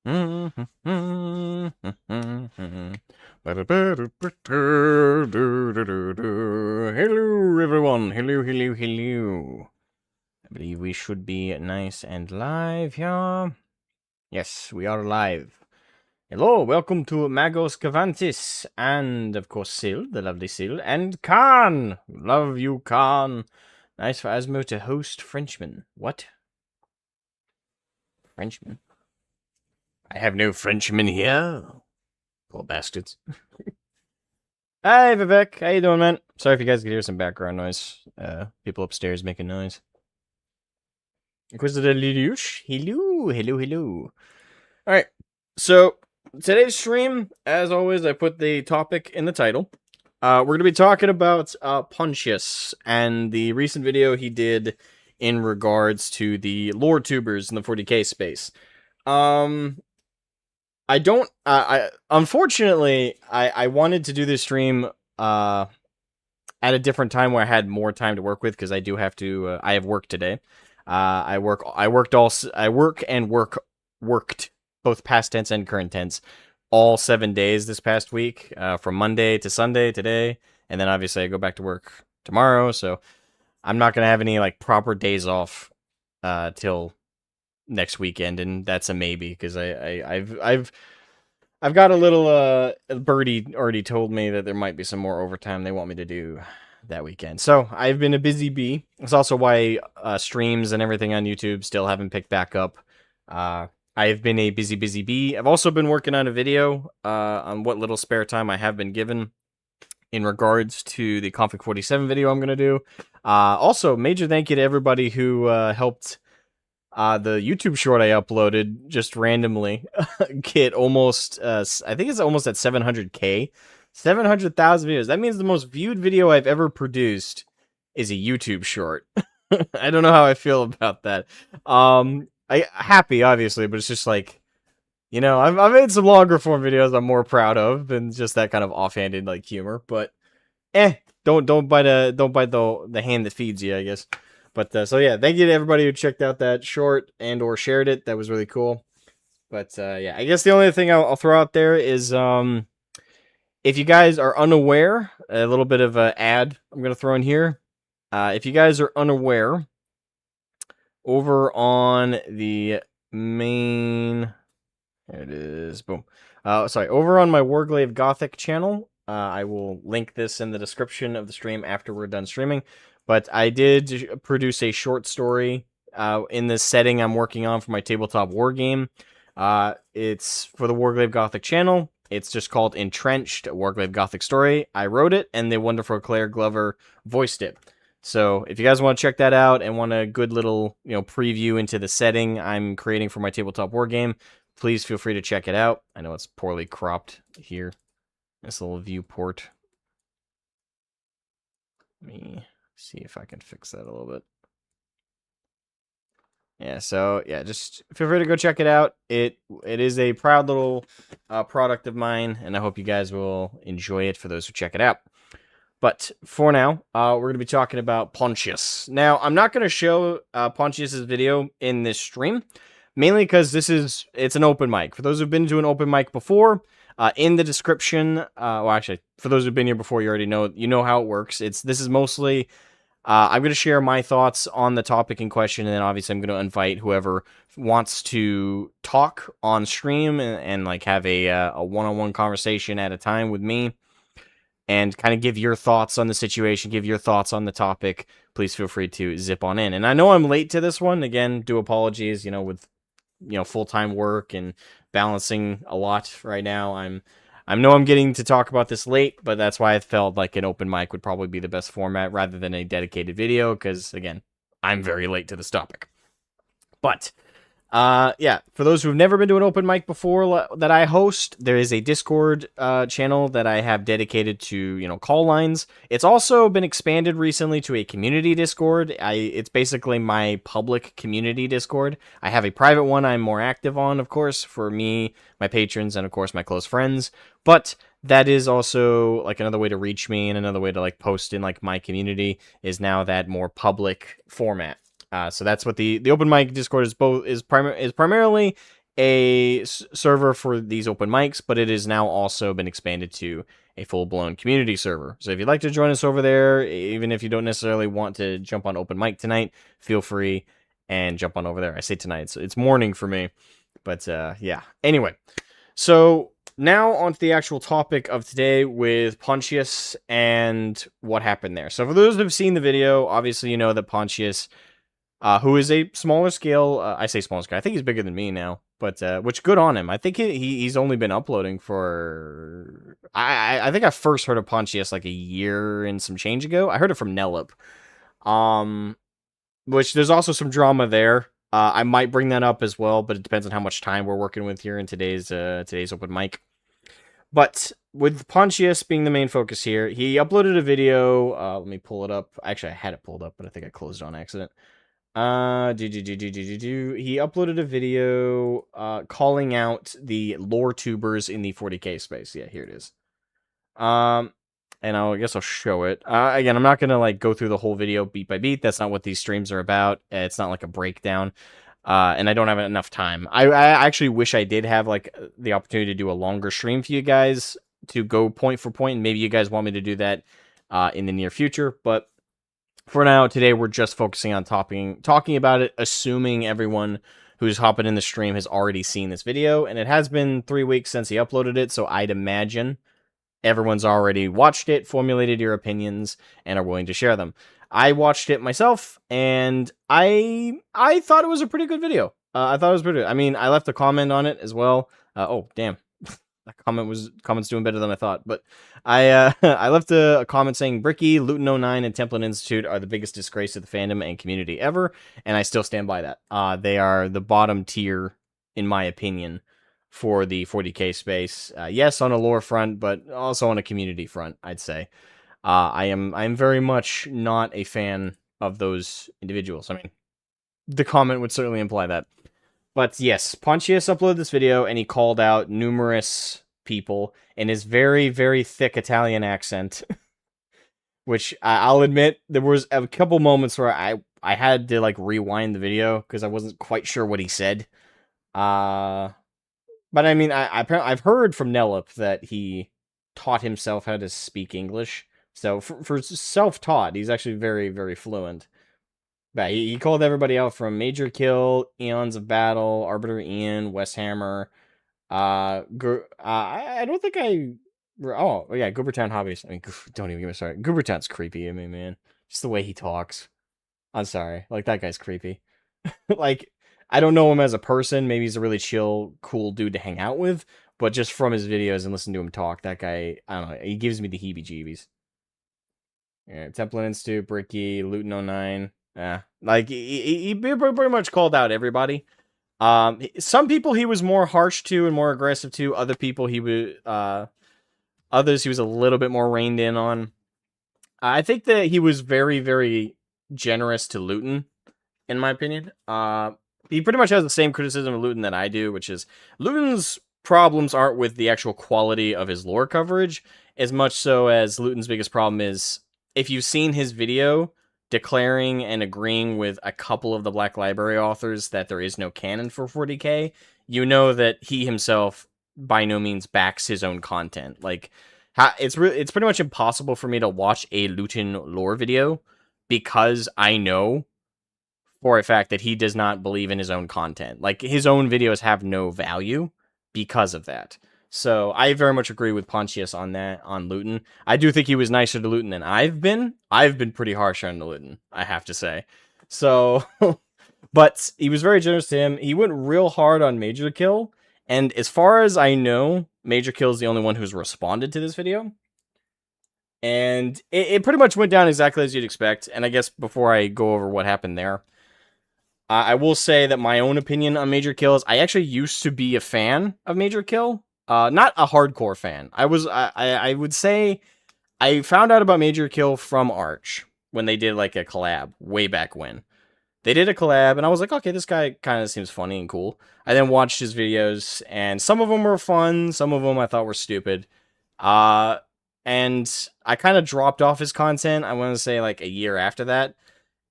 Hello, everyone. Hello. I believe we should be nice and live here. Yes, we are live. Hello, welcome to Magos Cavantis, and of course Sil, the lovely Sil, and Khan. Love you, Khan. Nice for Asmo to host Frenchman. What? Frenchman? I have no Frenchman here. Poor bastards. Hi, Vivek. How you doing, man? Sorry if you guys could hear some background noise. People upstairs making noise. Inquisitor Lelouch. Hello. Alright, so today's stream, as always, I put the topic in the title. We're going to be talking about Pontius and the recent video he did in regards to the lore tubers in the 40k space. Unfortunately, I wanted to do this stream at a different time where I had more time to work with, because I do have to I have work today. Worked both past tense and current tense all 7 days this past week, from Monday to Sunday today, and then obviously I go back to work tomorrow, so I'm not gonna have any like proper days off till next weekend, and that's a maybe, because I've got a little birdie already told me that there might be some more overtime they want me to do that weekend. So I've been a busy bee. It's also why streams and everything on YouTube still haven't picked back up. I've been a busy bee. I've also been working on a video on what little spare time I have been given in regards to the Config 47 video I'm going to do. Also, major thank you to everybody who helped the YouTube short I uploaded just randomly get almost, I think it's almost at 700k. 700,000 views. That means the most viewed video I've ever produced is a YouTube short. I don't know how I feel about that. Happy, obviously, but it's just like, you know, I've made some longer form videos I'm more proud of than just that kind of offhanded like humor. But don't bite the hand that feeds you, I guess. But so yeah, thank you to everybody who checked out that short and or shared it. That was really cool. But yeah, I guess the only thing I'll throw out there is if you guys are unaware, a little bit of an ad I'm gonna throw in here. If you guys are unaware, over on the main, there it is, boom. Over on my Warglaive Gothic channel, I will link this in the description of the stream after we're done streaming. But I did produce a short story in this setting I'm working on for my tabletop war game. It's for the Warglaive Gothic channel. It's just called Entrenched, a Warglaive Gothic story. I wrote it, and the wonderful Claire Glover voiced it. So if you guys want to check that out and want a good little, preview into the setting I'm creating for my tabletop war game, please feel free to check it out. I know it's poorly cropped here. This little viewport. Let me see if I can fix that a little bit. Yeah, so yeah, just feel free to go check it out. It is a proud little product of mine, and I hope you guys will enjoy it for those who check it out. But for now, we're going to be talking about Pontius. Now, I'm not going to show Pontius's video in this stream, mainly because it's an open mic. For those who've been to an open mic before, in the description, well, actually, for those who've been here before, you know how it works. This is mostly, I'm going to share my thoughts on the topic in question, and then obviously I'm going to invite whoever wants to talk on stream and like have a one-on-one conversation at a time with me, and kind of give your thoughts on the situation, give your thoughts on the topic. Please feel free to zip on in. And I know I'm late to this one. Again, do apologies, with full-time work and balancing a lot right now. I know I'm getting to talk about this late, but that's why I felt like an open mic would probably be the best format rather than a dedicated video, because again, I'm very late to this topic. But yeah, for those who've never been to an open mic before that I host, there is a Discord channel that I have dedicated to, call lines. It's also been expanded recently to a community Discord. It's basically my public community Discord. I have a private one I'm more active on, of course, for me, my patrons, and of course my close friends. But that is also like another way to reach me, and another way to like post in like my community is now that more public format. So that's what the open mic Discord is primarily a server for these open mics, but it has now also been expanded to a full-blown community server. So if you'd like to join us over there, even if you don't necessarily want to jump on open mic tonight, feel free and jump on over there. I say tonight, so it's morning for me. But yeah. Anyway, so now on to the actual topic of today with Pontius and what happened there. So for those who have seen the video, obviously you know that Pontius, who is a smaller scale, I say smaller scale, I think he's bigger than me now, but which good on him. I think he's only been uploading for, I think I first heard of Pontius like a year and some change ago. I heard it from Nelip, which there's also some drama there. I might bring that up as well, but it depends on how much time we're working with here in today's open mic. But with Pontius being the main focus here, he uploaded a video. Let me pull it up. Actually, I had it pulled up, but I think I closed it on accident. He uploaded a video calling out the lore tubers in the 40k space. Yeah, here it is. And I guess I'll show it. Again, I'm not gonna like go through the whole video beat by beat. That's not what these streams are about. It's not like a breakdown. And I don't have enough time. I actually wish I did have like the opportunity to do a longer stream for you guys to go point for point. And maybe you guys want me to do that in the near future. But for now, today we're just focusing on talking about it, assuming everyone who's hopping in the stream has already seen this video. And it has been 3 weeks since he uploaded it, so I'd imagine everyone's already watched it, formulated your opinions, and are willing to share them. I watched it myself, and I thought it was a pretty good video. I thought it was pretty good. I mean, I left a comment on it as well. Oh, damn. That comment's doing better than I thought. But I left a comment saying Bricky, Luton 09, and Templin Institute are the biggest disgrace to the fandom and community ever, and I still stand by that. They are the bottom tier, in my opinion, for the 40k space. Yes, on a lore front, but also on a community front, I'd say. I'm very much not a fan of those individuals. I mean, the comment would certainly imply that. But yes, Pontius uploaded this video, and he called out numerous people in his very, very thick Italian accent. Which, I'll admit, there was a couple moments where I had to, like, rewind the video, because I wasn't quite sure what he said. But I mean, I've heard from Nelip that he taught himself how to speak English. So for self-taught, he's actually very, very fluent. But he called everybody out from Major Kill, Eons of Battle, Arbiter Ian, Westhammer. I don't think oh, yeah, Goobertown Hobbies. I mean, don't even get me started. Goobertown's creepy. I mean, man. Just the way he talks. I'm sorry. Like, that guy's creepy. Like, I don't know him as a person. Maybe he's a really chill, cool dude to hang out with. But just from his videos and listening to him talk, that guy, I don't know, he gives me the heebie-jeebies. Yeah, Templin Institute, Bricky, Luton 09. Yeah, like, he pretty much called out everybody. Some people he was more harsh to and more aggressive to. Other people he was, others he was a little bit more reined in on. I think that he was very, very generous to Luton, in my opinion. He pretty much has the same criticism of Luton that I do, which is Luton's problems aren't with the actual quality of his lore coverage, as much so as Luton's biggest problem is, if you've seen his video declaring and agreeing with a couple of the Black Library authors that there is no canon for 40k, you know that he himself by no means backs his own content. Like, it's pretty much impossible for me to watch a Luton lore video because I know for a fact that he does not believe in his own content. Like, his own videos have no value because of that. So I very much agree with Pontius on that, on Luton. I do think he was nicer to Luton than I've been. I've been pretty harsh on Luton, I have to say. So, but he was very generous to him. He went real hard on Major Kill. And as far as I know, Major Kill is the only one who's responded to this video. And it pretty much went down exactly as you'd expect. And I guess before I go over what happened there, I will say that my own opinion on Major Kill is I actually used to be a fan of Major Kill. Not a hardcore fan. I would say I found out about Major Kill from Arch when they did like a collab way back when. They did a collab and I was like, okay, this guy kind of seems funny and cool. I then watched his videos and some of them were fun. Some of them I thought were stupid. And I kind of dropped off his content. I want to say like a year after that.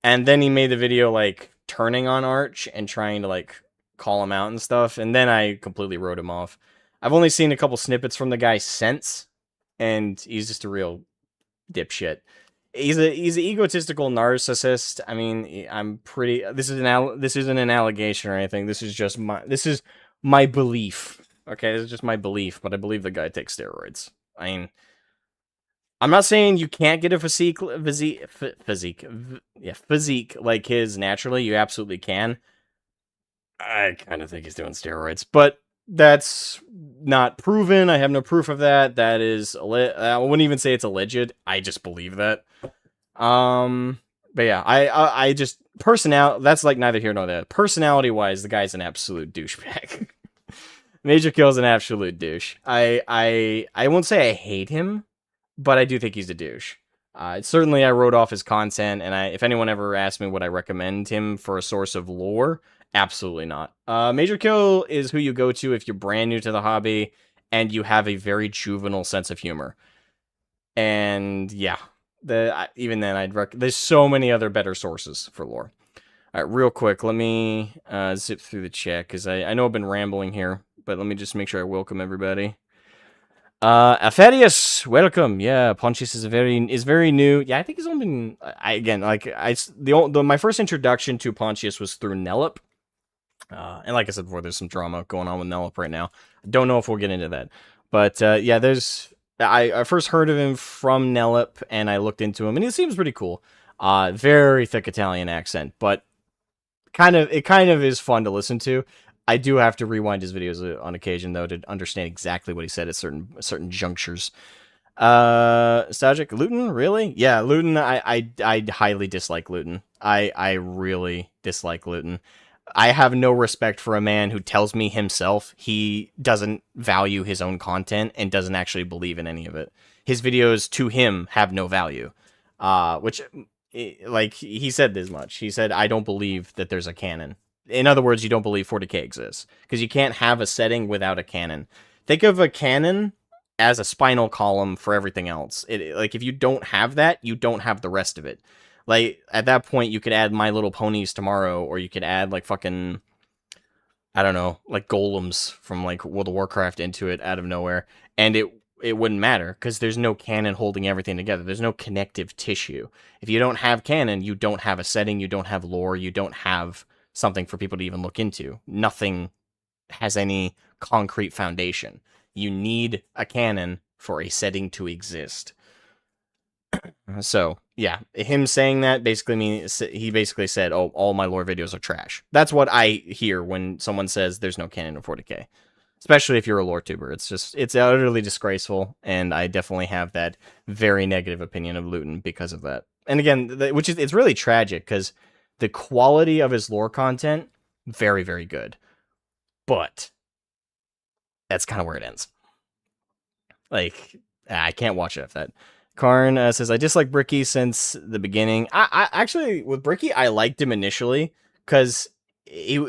And then he made the video like turning on Arch and trying to like call him out and stuff, and then I completely wrote him off. I've only seen a couple snippets from the guy since, and he's just a real dipshit. He's an egotistical narcissist. I mean, I'm pretty. This isn't an allegation or anything. This is my belief. Okay, this is just my belief, but I believe the guy takes steroids. I mean, I'm not saying you can't get a physique like his naturally. You absolutely can. I kind of think he's doing steroids, but that's not proven. I have no proof of that. That is, I wouldn't even say it's alleged. I just believe that. But yeah, I just that's like neither here nor there. Personality wise, the guy's an absolute douchebag. Major Kill's an absolute douche. I won't say I hate him, but I do think he's a douche. Certainly, I wrote off his content, and if anyone ever asked me would I recommend him for a source of lore, absolutely not. Major Kill is who you go to if you're brand new to the hobby and you have a very juvenile sense of humor. And yeah, even then, there's so many other better sources for lore. All right, real quick, let me zip through the chat because I know I've been rambling here, but let me just make sure I welcome everybody. Apharius, welcome. Yeah, Pontius is very new. Yeah, I think he's only been my first introduction to Pontius was through Nelip. And like I said before, there's some drama going on with Nelip right now. I don't know if we'll get into that, but yeah, I first heard of him from Nelip, and I looked into him, and he seems pretty cool. Very thick Italian accent, but it kind of is fun to listen to. I do have to rewind his videos on occasion, though, to understand exactly what he said at certain junctures. Nostalgic Luton, really? Yeah, Luton. I highly dislike Luton. I really dislike Luton. I have no respect for a man who tells me himself he doesn't value his own content and doesn't actually believe in any of it. His videos to him have no value. Which, like, he said this much. He said, I don't believe that there's a canon. In other words, you don't believe 40k exists. Because you can't have a setting without a canon. Think of a canon as a spinal column for everything else. Like, if you don't have that, you don't have the rest of it. Like, at that point, you could add My Little Ponies tomorrow, or you could add, like, fucking, I don't know, like, golems from, like, World of Warcraft into it out of nowhere, and it wouldn't matter, because there's no canon holding everything together. There's no connective tissue. If you don't have canon, you don't have a setting, you don't have lore, you don't have something for people to even look into. Nothing has any concrete foundation. You need a canon for a setting to exist. So, yeah, him saying that basically means he basically said, oh, all my lore videos are trash. That's what I hear when someone says there's no canon in 40k. Especially if you're a lore tuber. It's utterly disgraceful, and I definitely have that very negative opinion of Luton because of that. And again, it's really tragic, because the quality of his lore content, very, very good. But that's kind of where it ends. Like, I can't watch it after that. Karn says, I dislike Bricky since the beginning. I actually, with Bricky, I liked him initially, because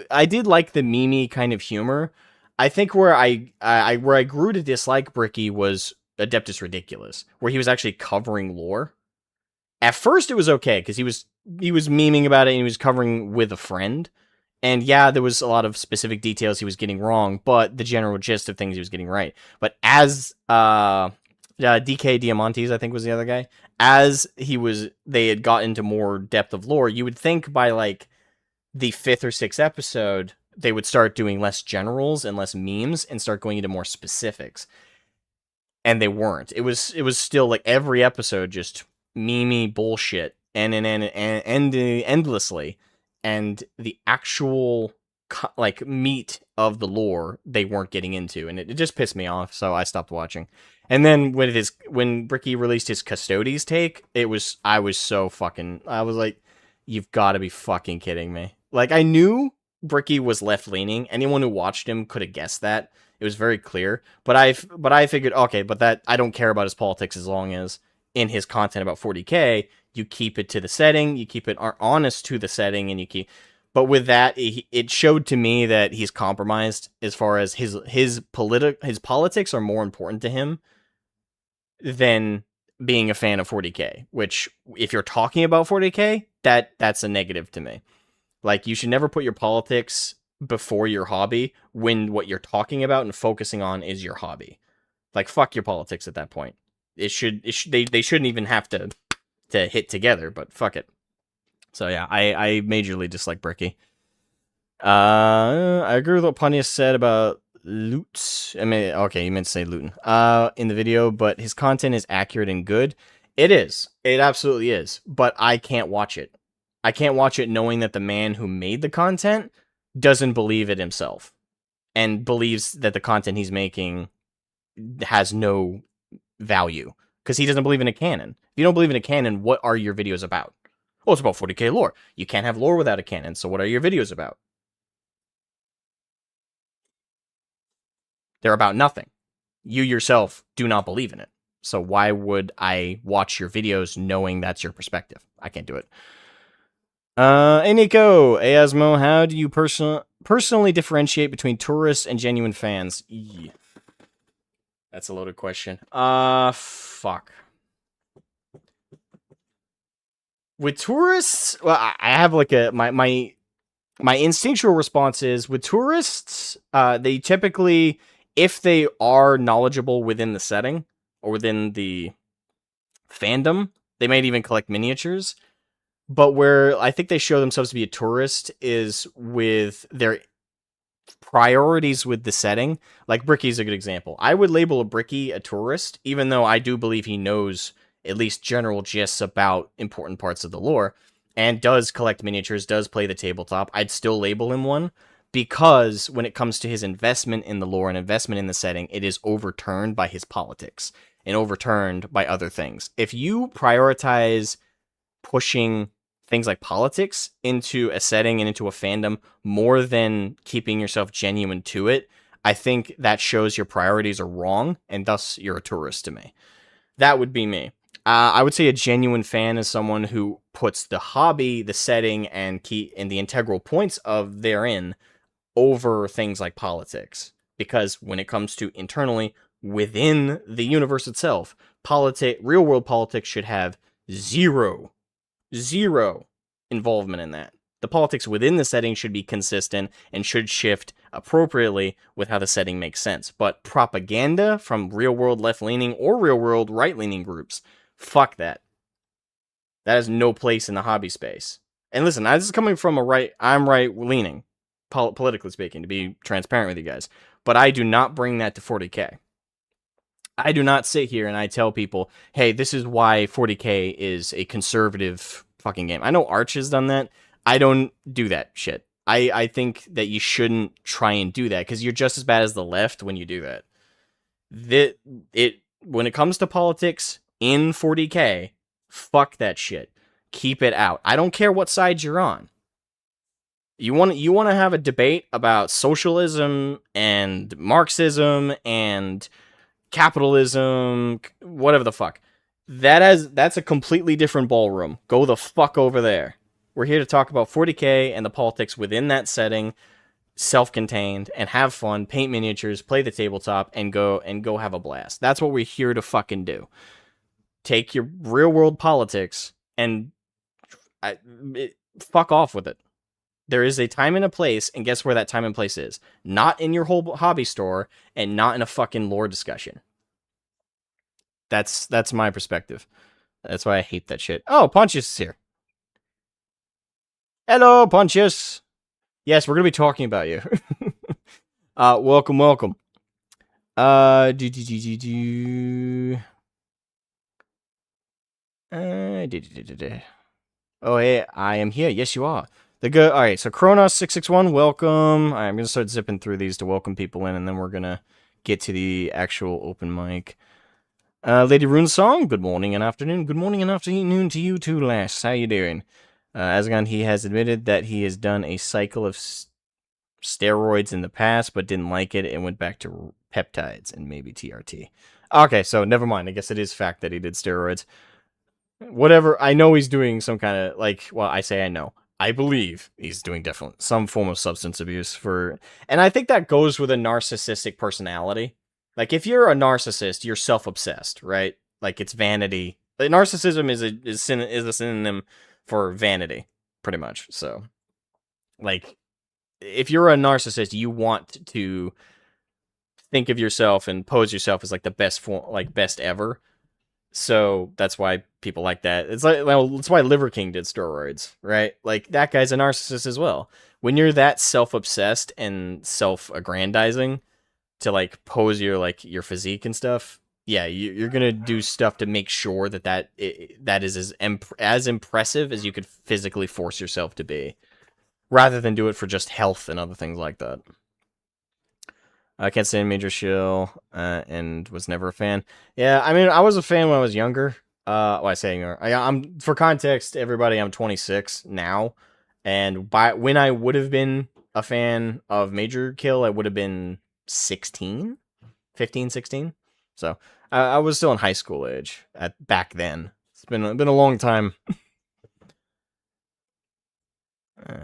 I did like the meme kind of humor. I think where I grew to dislike Bricky was Adeptus Ridiculous, where he was actually covering lore. At first, it was okay, because he was memeing about it, and he was covering with a friend. And yeah, there was a lot of specific details he was getting wrong, but the general gist of things he was getting right. But as DK Diamantes, I think, was the other guy. As they had got into more depth of lore, you would think by like the 5th or 6th episode, they would start doing less generals and less memes and start going into more specifics. And they weren't. It was still like every episode just meme bullshit and endlessly. And the actual like meat of the lore they weren't getting into, and it just pissed me off, so I stopped watching. And then when Bricky released his Custodes take, I was like, you've got to be fucking kidding me. Like, I knew Bricky was left leaning. Anyone who watched him could have guessed that. It was very clear. But I figured, okay, but that I don't care about his politics as long as in his content about 40k, you keep it to the setting, you keep it honest to the setting, and you keep. But with that, it showed to me that he's compromised as far as his politics are more important to him than being a fan of 40k. Which, if you're talking about 40k, that's a negative to me. Like, you should never put your politics before your hobby when what you're talking about and focusing on is your hobby. Like, fuck your politics at that point. They shouldn't even have to hit together, but fuck it. So yeah, I majorly dislike Bricky. I agree with what Pontius said about loot. I mean, okay, you meant to say Luton. In the video, but his content is accurate and good. It is. It absolutely is. But I can't watch it. I can't watch it knowing that the man who made the content doesn't believe it himself and believes that the content he's making has no value because he doesn't believe in a canon. If you don't believe in a canon, what are your videos about? Oh, it's about 40k lore. You can't have lore without a canon, so what are your videos about? They're about nothing. You yourself do not believe in it. So why would I watch your videos knowing that's your perspective? I can't do it. Hey Nico, hey Asmo, how do you personally differentiate between tourists and genuine fans? That's a loaded question. Fuck. With tourists, well, I have like my instinctual response is with tourists, they typically, if they are knowledgeable within the setting or within the fandom, they might even collect miniatures. But where I think they show themselves to be a tourist is with their priorities with the setting. Like Bricky's a good example. I would label a Bricky a tourist, even though I do believe he knows at least general gists about important parts of the lore and does collect miniatures, does play the tabletop. I'd still label him one because when it comes to his investment in the lore and investment in the setting, it is overturned by his politics and overturned by other things. If you prioritize pushing things like politics into a setting and into a fandom more than keeping yourself genuine to it, I think that shows your priorities are wrong, and thus you're a tourist to me. That would be me. I would say a genuine fan is someone who puts the hobby, the setting, and the integral points of therein over things like politics. Because when it comes to internally within the universe itself, real world politics should have zero involvement in that. The politics within the setting should be consistent and should shift appropriately with how the setting makes sense. But propaganda from real world left leaning or real world right leaning groups, fuck that. That has no place in the hobby space. And listen, this is coming from I'm right leaning, politically speaking, to be transparent with you guys. But I do not bring that to 40k. I do not sit here and I tell people, hey, this is why 40k is a conservative fucking game. I know Arch has done that. I don't do that shit. I think that you shouldn't try and do that because you're just as bad as the left when you do that. When it comes to politics in 40k, fuck that shit. Keep it out. I don't care what side you're on. You want to have a debate about socialism and Marxism and capitalism, whatever the fuck. That's a completely different ballroom. Go the fuck over there. We're here to talk about 40k and the politics within that setting, self-contained, and have fun, paint miniatures, play the tabletop, and go have a blast. That's what we're here to fucking do. Take your real world politics and fuck off with it. There is a time and a place, and guess where that time and place is? Not in your whole hobby store, and not in a fucking lore discussion. That's my perspective. That's why I hate that shit. Oh, Pontius is here. Hello, Pontius. Yes, we're gonna be talking about you. Welcome. Oh, hey, I am here. Yes, you are. All right, so Kronos661, welcome. Right, I'm gonna start zipping through these to welcome people in, and then we're gonna get to the actual open mic. Lady Runesong, good morning and afternoon. Good morning and afternoon to you too, lass. How you doing? Asmogan, he has admitted that he has done a cycle of steroids in the past, but didn't like it and went back to peptides and maybe TRT. Okay, so never mind. I guess it is fact that he did steroids. Whatever. I know he's doing some kind of, I say I know. I believe he's doing definitely some form of substance abuse and I think that goes with a narcissistic personality. Like, if you're a narcissist, you're self-obsessed, right? Like, it's vanity. Narcissism is a synonym for vanity, pretty much. So, like, if you're a narcissist, you want to think of yourself and pose yourself as like the best form, like best ever. So that's why people like that. It's like, well, that's why Liver King did steroids, right? Like that guy's a narcissist as well. When you're that self-obsessed and self-aggrandizing to like pose your physique and stuff, yeah, you're gonna do stuff to make sure that is as impressive as you could physically force yourself to be, rather than do it for just health and other things like that. I can't stand Major Shill, and was never a fan. Yeah, I mean, I was a fan when I was younger. Well, I say younger. I'm for context, everybody. I'm 26 now, and when I would have been a fan of Major Kill, I would have been 16, 15, 16. So I was still in high school age back then. It's been a long time.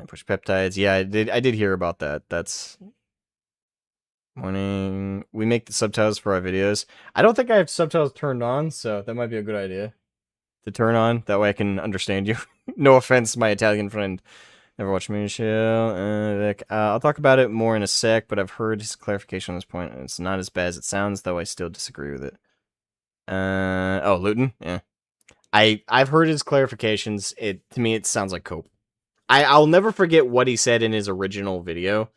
Push peptides. Yeah, I did hear about that. That's morning. We make the subtitles for our videos. I don't think I have subtitles turned on, so that might be a good idea to turn on. That way I can understand you. No offense, my Italian friend. Never watched me show. I'll talk about it more in a sec, but I've heard his clarification on this point. It's not as bad as it sounds, though I still disagree with it. Oh, Luton? Yeah. I've heard his clarifications. To me, it sounds like cope. I'll never forget what he said in his original video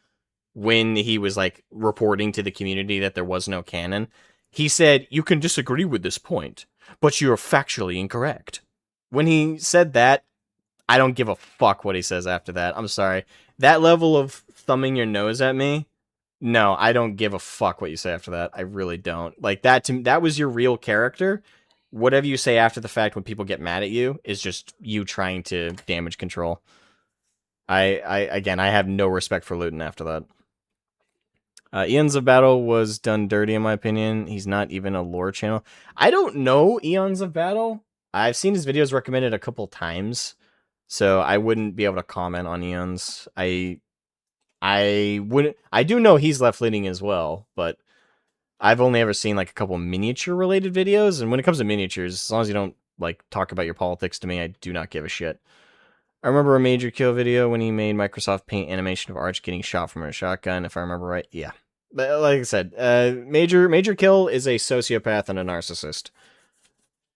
when he was like reporting to the community that there was no canon. He said, "You can disagree with this point, but you're factually incorrect." When he said that, I don't give a fuck what he says after that. I'm sorry. That level of thumbing your nose at me, no, I don't give a fuck what you say after that. I really don't. Like that was your real character. Whatever you say after the fact when people get mad at you is just you trying to damage control. Again, I have no respect for Luton after that. Eons of Battle was done dirty in my opinion. He's not even a lore channel. I don't know Eons of Battle. I've seen his videos recommended a couple times, so I wouldn't be able to comment on Eons. I do know he's left leaning as well, but I've only ever seen like a couple miniature related videos, and when it comes to miniatures, as long as you don't like talk about your politics to me, I do not give a shit. I remember a Major Kill video when he made Microsoft Paint animation of Arch getting shot from a shotgun, if I remember right. Yeah. But like I said, Major Kill is a sociopath and a narcissist.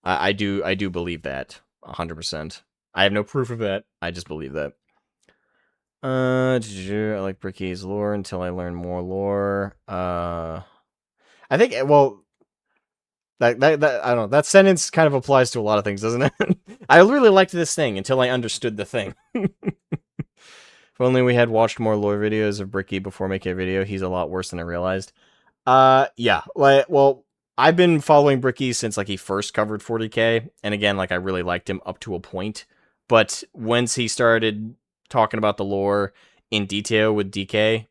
I do believe that 100%. I have no proof of that. I just believe that. I like Bricky's lore until I learn more lore. I think, well, that I don't know. That sentence kind of applies to a lot of things, doesn't it? I really liked this thing until I understood the thing. If only we had watched more lore videos of Bricky before making a video. He's a lot worse than I realized. Yeah. Well, I've been following Bricky since like he first covered 40k, and again, like I really liked him up to a point. But once he started talking about the lore in detail with DK,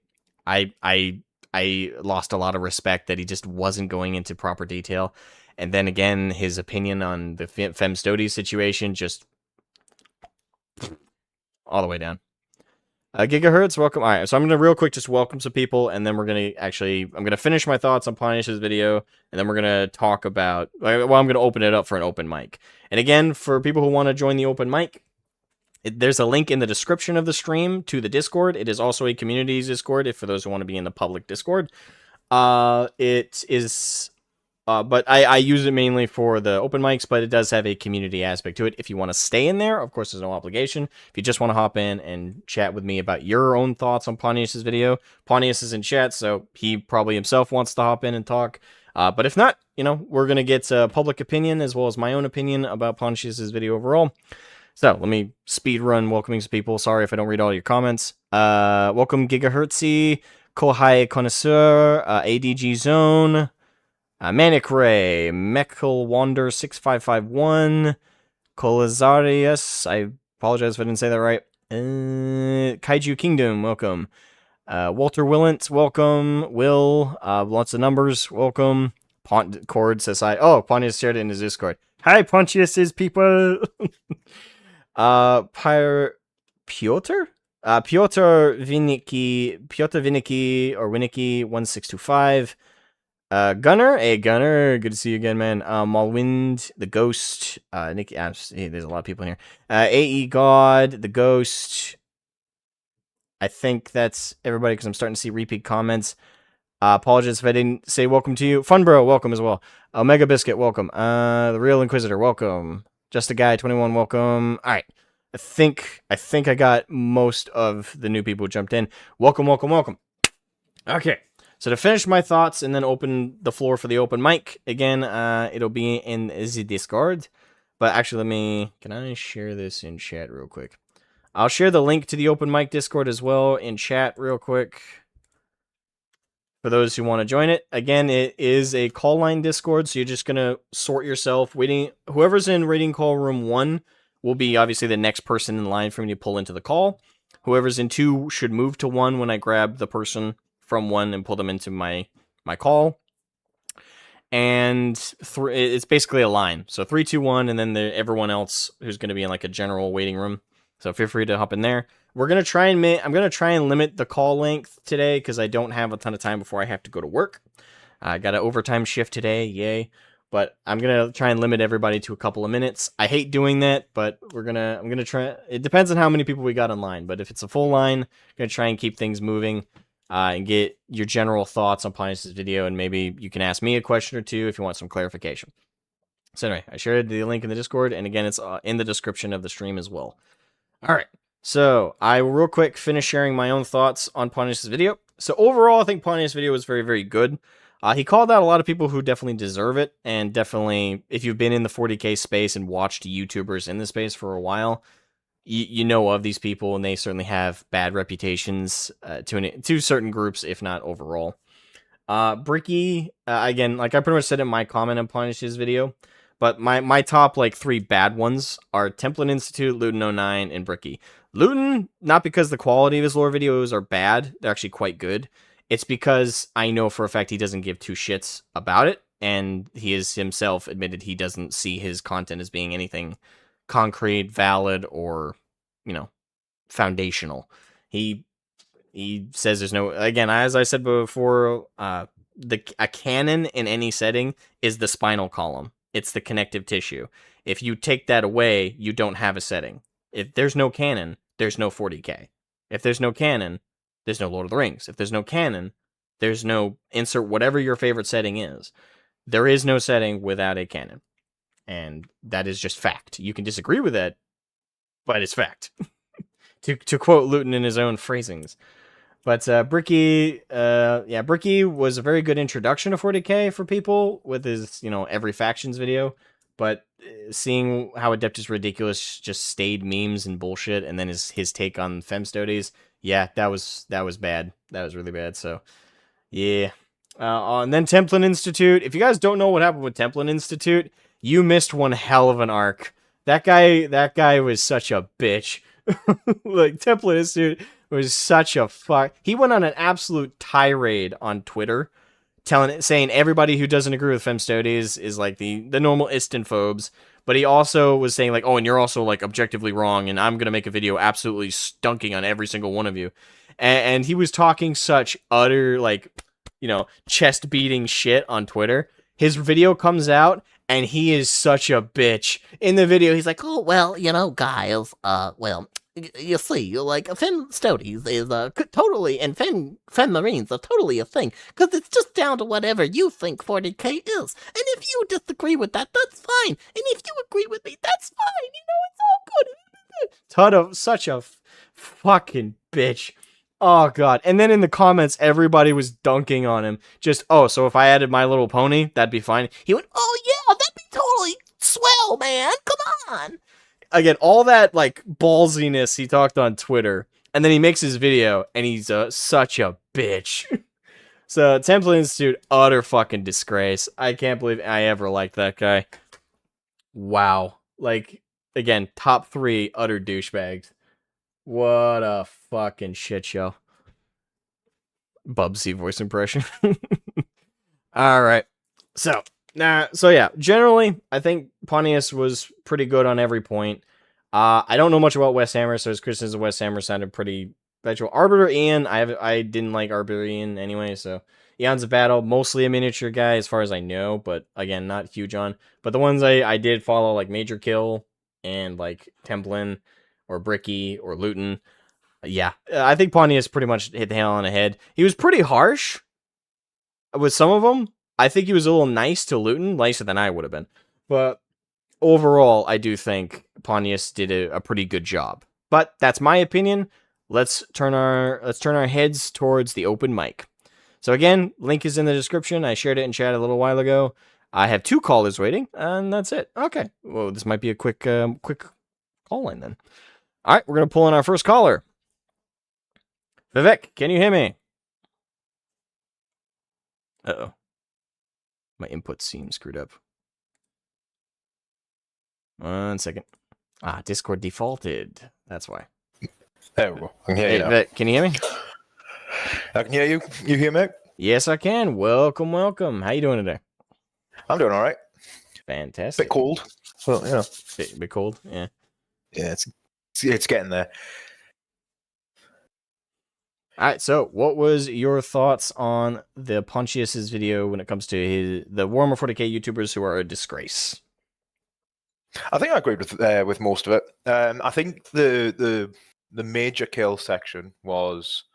I lost a lot of respect that he just wasn't going into proper detail. And then again, his opinion on the Femstody situation just all the way down. Gigahertz, welcome. All right, so I'm going to real quick just welcome some people, and then we're going to I'm going to finish my thoughts on Pontius's video, and then we're going to talk about, well, I'm going to open it up for an open mic. And again, for people who want to join the open mic, there's a link in the description of the stream to the Discord. It is also a communities Discord, for those who want to be in the public Discord. It is... but I use it mainly for the open mics, but it does have a community aspect to it. If you want to stay in there, of course, there's no obligation. If you just want to hop in and chat with me about your own thoughts on Pontius's video, Pontius is in chat, so he probably himself wants to hop in and talk. But if not, we're going to get public opinion as well as my own opinion about Pontius's video overall. So let me speed run welcoming some people. Sorry if I don't read all your comments. Welcome Gigahertzy, Kohai Connoisseur, ADG Zone, Manic Ray, Mechel Wander 6551, Colazarius, I apologize if I didn't say that right. Kaiju Kingdom, welcome. Walter Willant, welcome. Will, lots of numbers, welcome. Cord says hi. Oh, Pontius shared it in his Discord. Hi, Pontius's people. Piotr? Piotr Viniki, or Winnicky 1625. Gunner, hey Gunner, good to see you again, man. Malwind, the Ghost, Nick, hey, there's a lot of people in here. AE God, the Ghost, I think that's everybody because I'm starting to see repeat comments. Apologies if I didn't say welcome to you. Fun Bro, welcome as well. Omega Biscuit, welcome. The Real Inquisitor, welcome. Just a Guy 21, welcome. All right. I think I got most of the new people who jumped in. Welcome, welcome, welcome. Okay. So to finish my thoughts and then open the floor for the open mic, again, it'll be in the Discord. But actually, can I share this in chat real quick? I'll share the link to the open mic Discord as well in chat real quick. For those who want to join it, again, it is a call line Discord, so you're just going to sort yourself. Whoever's in Rating Call Room 1 will be obviously the next person in line for me to pull into the call. Whoever's in 2 should move to 1 when I grab the person from 1 and pull them into my call. And it's basically a line. So 3, 2, 1, and then everyone else who's going to be in like a general waiting room. So feel free to hop in there. I'm gonna try and limit the call length today because I don't have a ton of time before I have to go to work. I got an overtime shift today, yay! But I'm gonna try and limit everybody to a couple of minutes. I hate doing that, but I'm gonna try. It depends on how many people we got online. But if it's a full line, I'm gonna try and keep things moving and get your general thoughts on Pontius' video, and maybe you can ask me a question or two if you want some clarification. So anyway, I shared the link in the Discord, and again, it's in the description of the stream as well. All right. So, I will real quick finish sharing my own thoughts on Pontius' video. So, overall, I think Pontius' video was very, very good. He called out a lot of people who definitely deserve it, and definitely, if you've been in the 40k space and watched YouTubers in the space for a while, you know of these people, and they certainly have bad reputations to certain groups, if not overall. Bricky, again, like I pretty much said in my comment on Pontius' video, but my top, 3 bad ones are Templin Institute, Luton09, and Bricky. Luton, not because the quality of his lore videos are bad, they're actually quite good. It's because I know for a fact he doesn't give 2 shits about it, and he has himself admitted he doesn't see his content as being anything concrete, valid, or, foundational. He says there's no, again, as I said before, a canon in any setting is the spinal column. It's the connective tissue. If you take that away, you don't have a setting. If there's no canon, there's no 40k. If there's no canon, there's no Lord of the Rings. If there's no canon, there's no insert whatever your favorite setting is. There is no setting without a canon. And that is just fact. You can disagree with that, but it's fact. to quote Luton in his own phrasings. But Bricky was a very good introduction to 40k for people with his, every factions video. But seeing how Adeptus Ridiculous just stayed memes and bullshit, and then his take on Femstodes, yeah, that was bad. That was really bad. So, yeah. And then Templin Institute. If you guys don't know what happened with Templin Institute, you missed one hell of an arc. That guy was such a bitch. Like, Templin Institute was such a fuck. He went on an absolute tirade on Twitter, saying everybody who doesn't agree with Femstodes is like the normal Istanphobes. But he also was saying like, oh, and you're also like objectively wrong, and I'm gonna make a video absolutely stunking on every single one of you. And he was talking such utter chest beating shit on Twitter. His video comes out, and he is such a bitch. In the video, he's like, oh, well, guys, you see, like, Femstodes is totally, and Fem Marines are totally a thing, because it's just down to whatever you think 40k is. And if you disagree with that, that's fine. And if you agree with me, that's fine. It's all good. Such a fucking bitch. Oh, God. And then in the comments, everybody was dunking on him. Just, oh, so if I added My Little Pony, that'd be fine. He went, oh, yeah, that'd be totally swell, man. Come on. Again, all that, ballsiness he talked on Twitter. And then he makes his video, and he's such a bitch. So, Templin Institute, utter fucking disgrace. I can't believe I ever liked that guy. Wow. Again, top 3 utter douchebags. What a fucking shit show. Bubsy voice impression. Alright. So yeah, generally, I think Pontius was pretty good on every point. I don't know much about West Hammer, so his criticisms of West Hammer sounded pretty visual. Arbiter Ian, I didn't like Arbiter Ian anyway, so Eons of Battle, mostly a miniature guy as far as I know, but again, not huge on. But the ones I did follow, like Major Kill and like Templin or Bricky or Luton, Yeah, I think Pontius pretty much hit the nail on the head. He was pretty harsh with some of them. I think he was a little nice to Luton, nicer than I would have been. But overall, I do think Pontius did a pretty good job. But that's my opinion. Let's turn our heads towards the open mic. So again, link is in the description. I shared it in chat a little while ago. I have 2 callers waiting, and that's it. Okay, well, this might be a quick call in then. All right, we're gonna pull in our first caller. Vivek, can you hear me? Uh-oh. My input seems screwed up. 1 second. Discord defaulted. That's why. There we go. I can hear you now. Vivek, can you hear me? I can hear you. You hear me? Yes, I can. Welcome. How you doing today? I'm doing all right. Fantastic. Bit cold. Well, you know. Bit cold, yeah. Yeah, it's getting there. All right, so what was your thoughts on the Pontius's video when it comes to the Warhammer 40k YouTubers who are a disgrace? I think I agreed with most of it. I think the major kill section was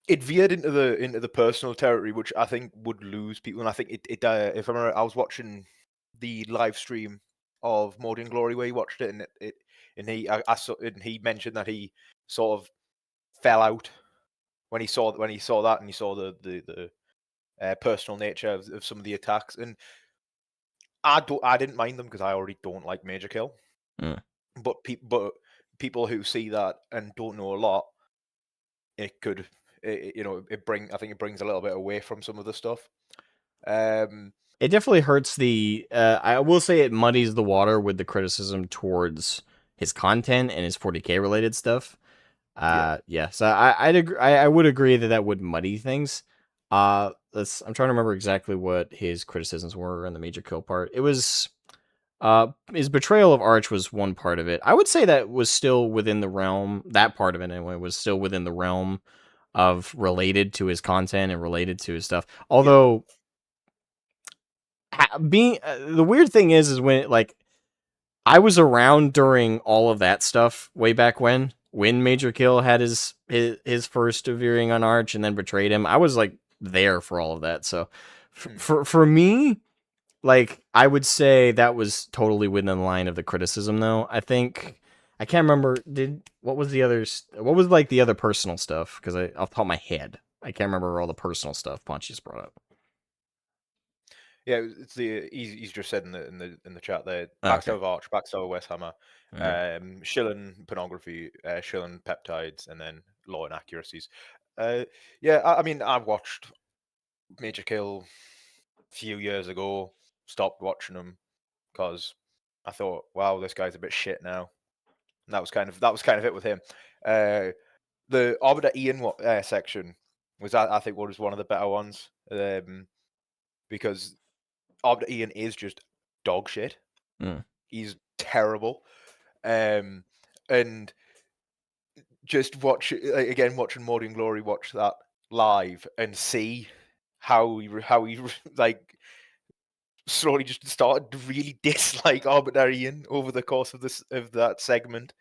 it veered into the personal territory, which I think would lose people. And I think it if I remember, I was watching the live stream of Modi and Glory where he watched it, and he mentioned that he sort of fell out when he saw that, and he saw the personal nature of some of the attacks. And I didn't mind them because I already don't like major kill. But people who see that and don't know a lot, I think it brings a little bit away from some of the stuff. It definitely hurts I will say it muddies the water with the criticism towards his content and his 40k related stuff. Yeah. So I would agree that would muddy things. I'm trying to remember exactly what his criticisms were on the major kill part. It was his betrayal of Arch was one part of it. I would say that was still within the realm. That part of it anyway was still within the realm of related to his content and related to his stuff. Although the weird thing is when like I was around during all of that stuff way back when Major Kill had his first veering on Arch and then betrayed him. I was like there for all of that. So for me, like I would say that was totally within the line of the criticism though. I think I can't remember what was the other personal stuff because off the top of my head I can't remember all the personal stuff Pontius brought up. Yeah, it's he's just said in the chat there. Backstab of Arch, backstab of Westhammer, Shilling pornography, Shilling peptides, and then law inaccuracies. Yeah, I mean, I've watched Major Kill a few years ago. Stopped watching them because I thought, wow, this guy's a bit shit now. And that was kind of it with him. The Arbiter Ian section was I think was one of the better ones because Arbiter Ian is just dog shit. He's terrible. And just watching Modi and Glory watch that live and see how he like slowly just started to really dislike Arbiter Ian over the course of that segment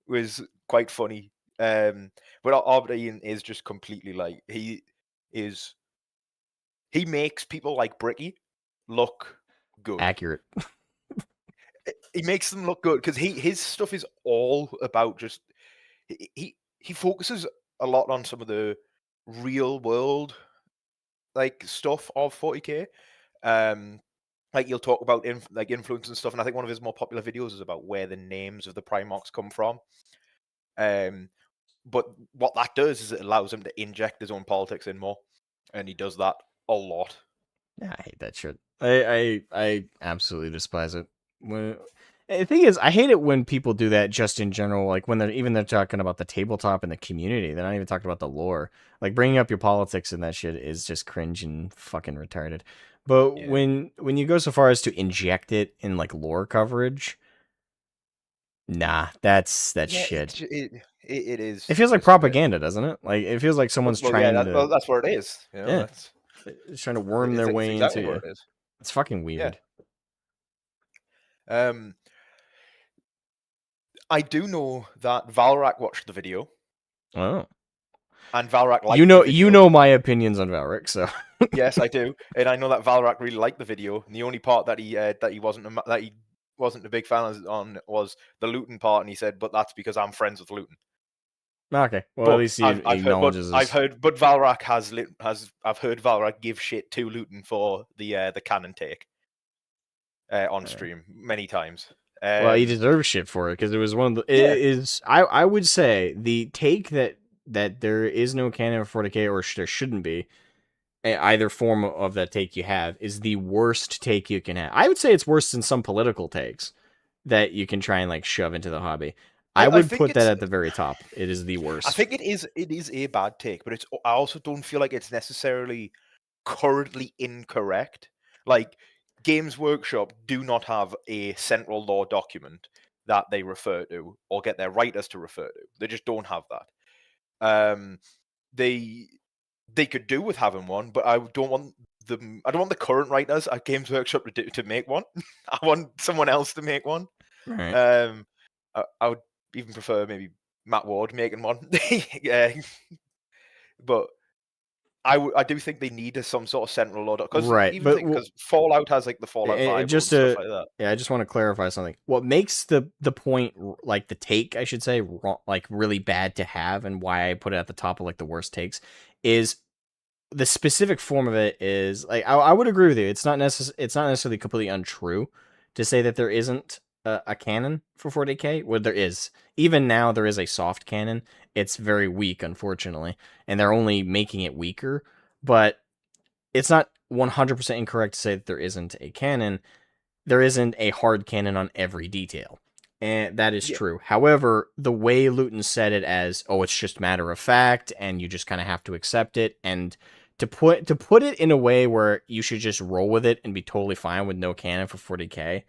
was quite funny. But Arbiter Ian is just completely like he makes people like Bricky look good. Accurate. He makes them look good because his stuff is all about just he focuses a lot on some of the real world like stuff of 40k. Like he'll talk about influence and stuff, and I think one of his more popular videos is about where the names of the Primarchs come from. But what that does is it allows him to inject his own politics in more, and he does that a lot. Yeah, I hate that shit. I absolutely despise it. The thing is, I hate it when people do that just in general. Like when they're talking about the tabletop and the community, they're not even talking about the lore. Like bringing up your politics and that shit is just cringe and fucking retarded. But when you go so far as to inject it in like lore coverage, nah, that's shit. It is. It feels like propaganda, doesn't it? Like it feels like someone's trying to. That's what it is. You know, it's trying to worm their way exactly into what it is. It's fucking weird. Yeah. I do know that Valrak watched the video, Oh, and Valrak liked the you video. know my opinions on Valric, so Yes, I do, and I know that Valrak really liked the video. And the only part that he wasn't a big fan on was the Luton part, and he said, "But that's because I'm friends with Luton." okay. Well, at least he acknowledges I've this. heard, but Valrak I've heard Valrak give shit to Luton for the canon take on stream many times. Well, he deserves shit for it because it was one of the. Yeah, It is I would say the take that there is no canon for 40k or there shouldn't be either form of that take you have is the worst take you can have. I would say it's worse than some political takes that you can try and like shove into the hobby. I I would think put that it's. at the very top. It is the I worst. think it is. It is a bad take, but it's. I also don't feel like it's necessarily currently incorrect. Like Games Workshop do not have a central lore document that they refer to or get their writers to refer to. They just don't have that. They could do with having one, but I don't want the current writers at Games Workshop to make one. I want someone else to make one. Right. I would even prefer maybe Matt Ward making one. Yeah, but I do think they need some sort of central order because Right, even but because Fallout has like the Fallout Bible and just stuff to like that. yeah, I just want to clarify something. What makes the point like the take I should say wrong, like really bad to have, and why I put it at the top of like the worst takes is the specific form of it is like I would agree with you. It's not necessarily completely untrue to say that there isn't a canon for 40k. Well, there is. Even now, there is a soft canon. It's very weak, unfortunately, and they're only making it weaker. But it's not 100% incorrect to say that there isn't a canon. There isn't a hard canon on every detail. And that is Yeah, true. However, the way Luton said it as, oh, it's just matter of fact, and you just kind of have to accept it, and to put it in a way where you should just roll with it and be totally fine with no canon for 40k,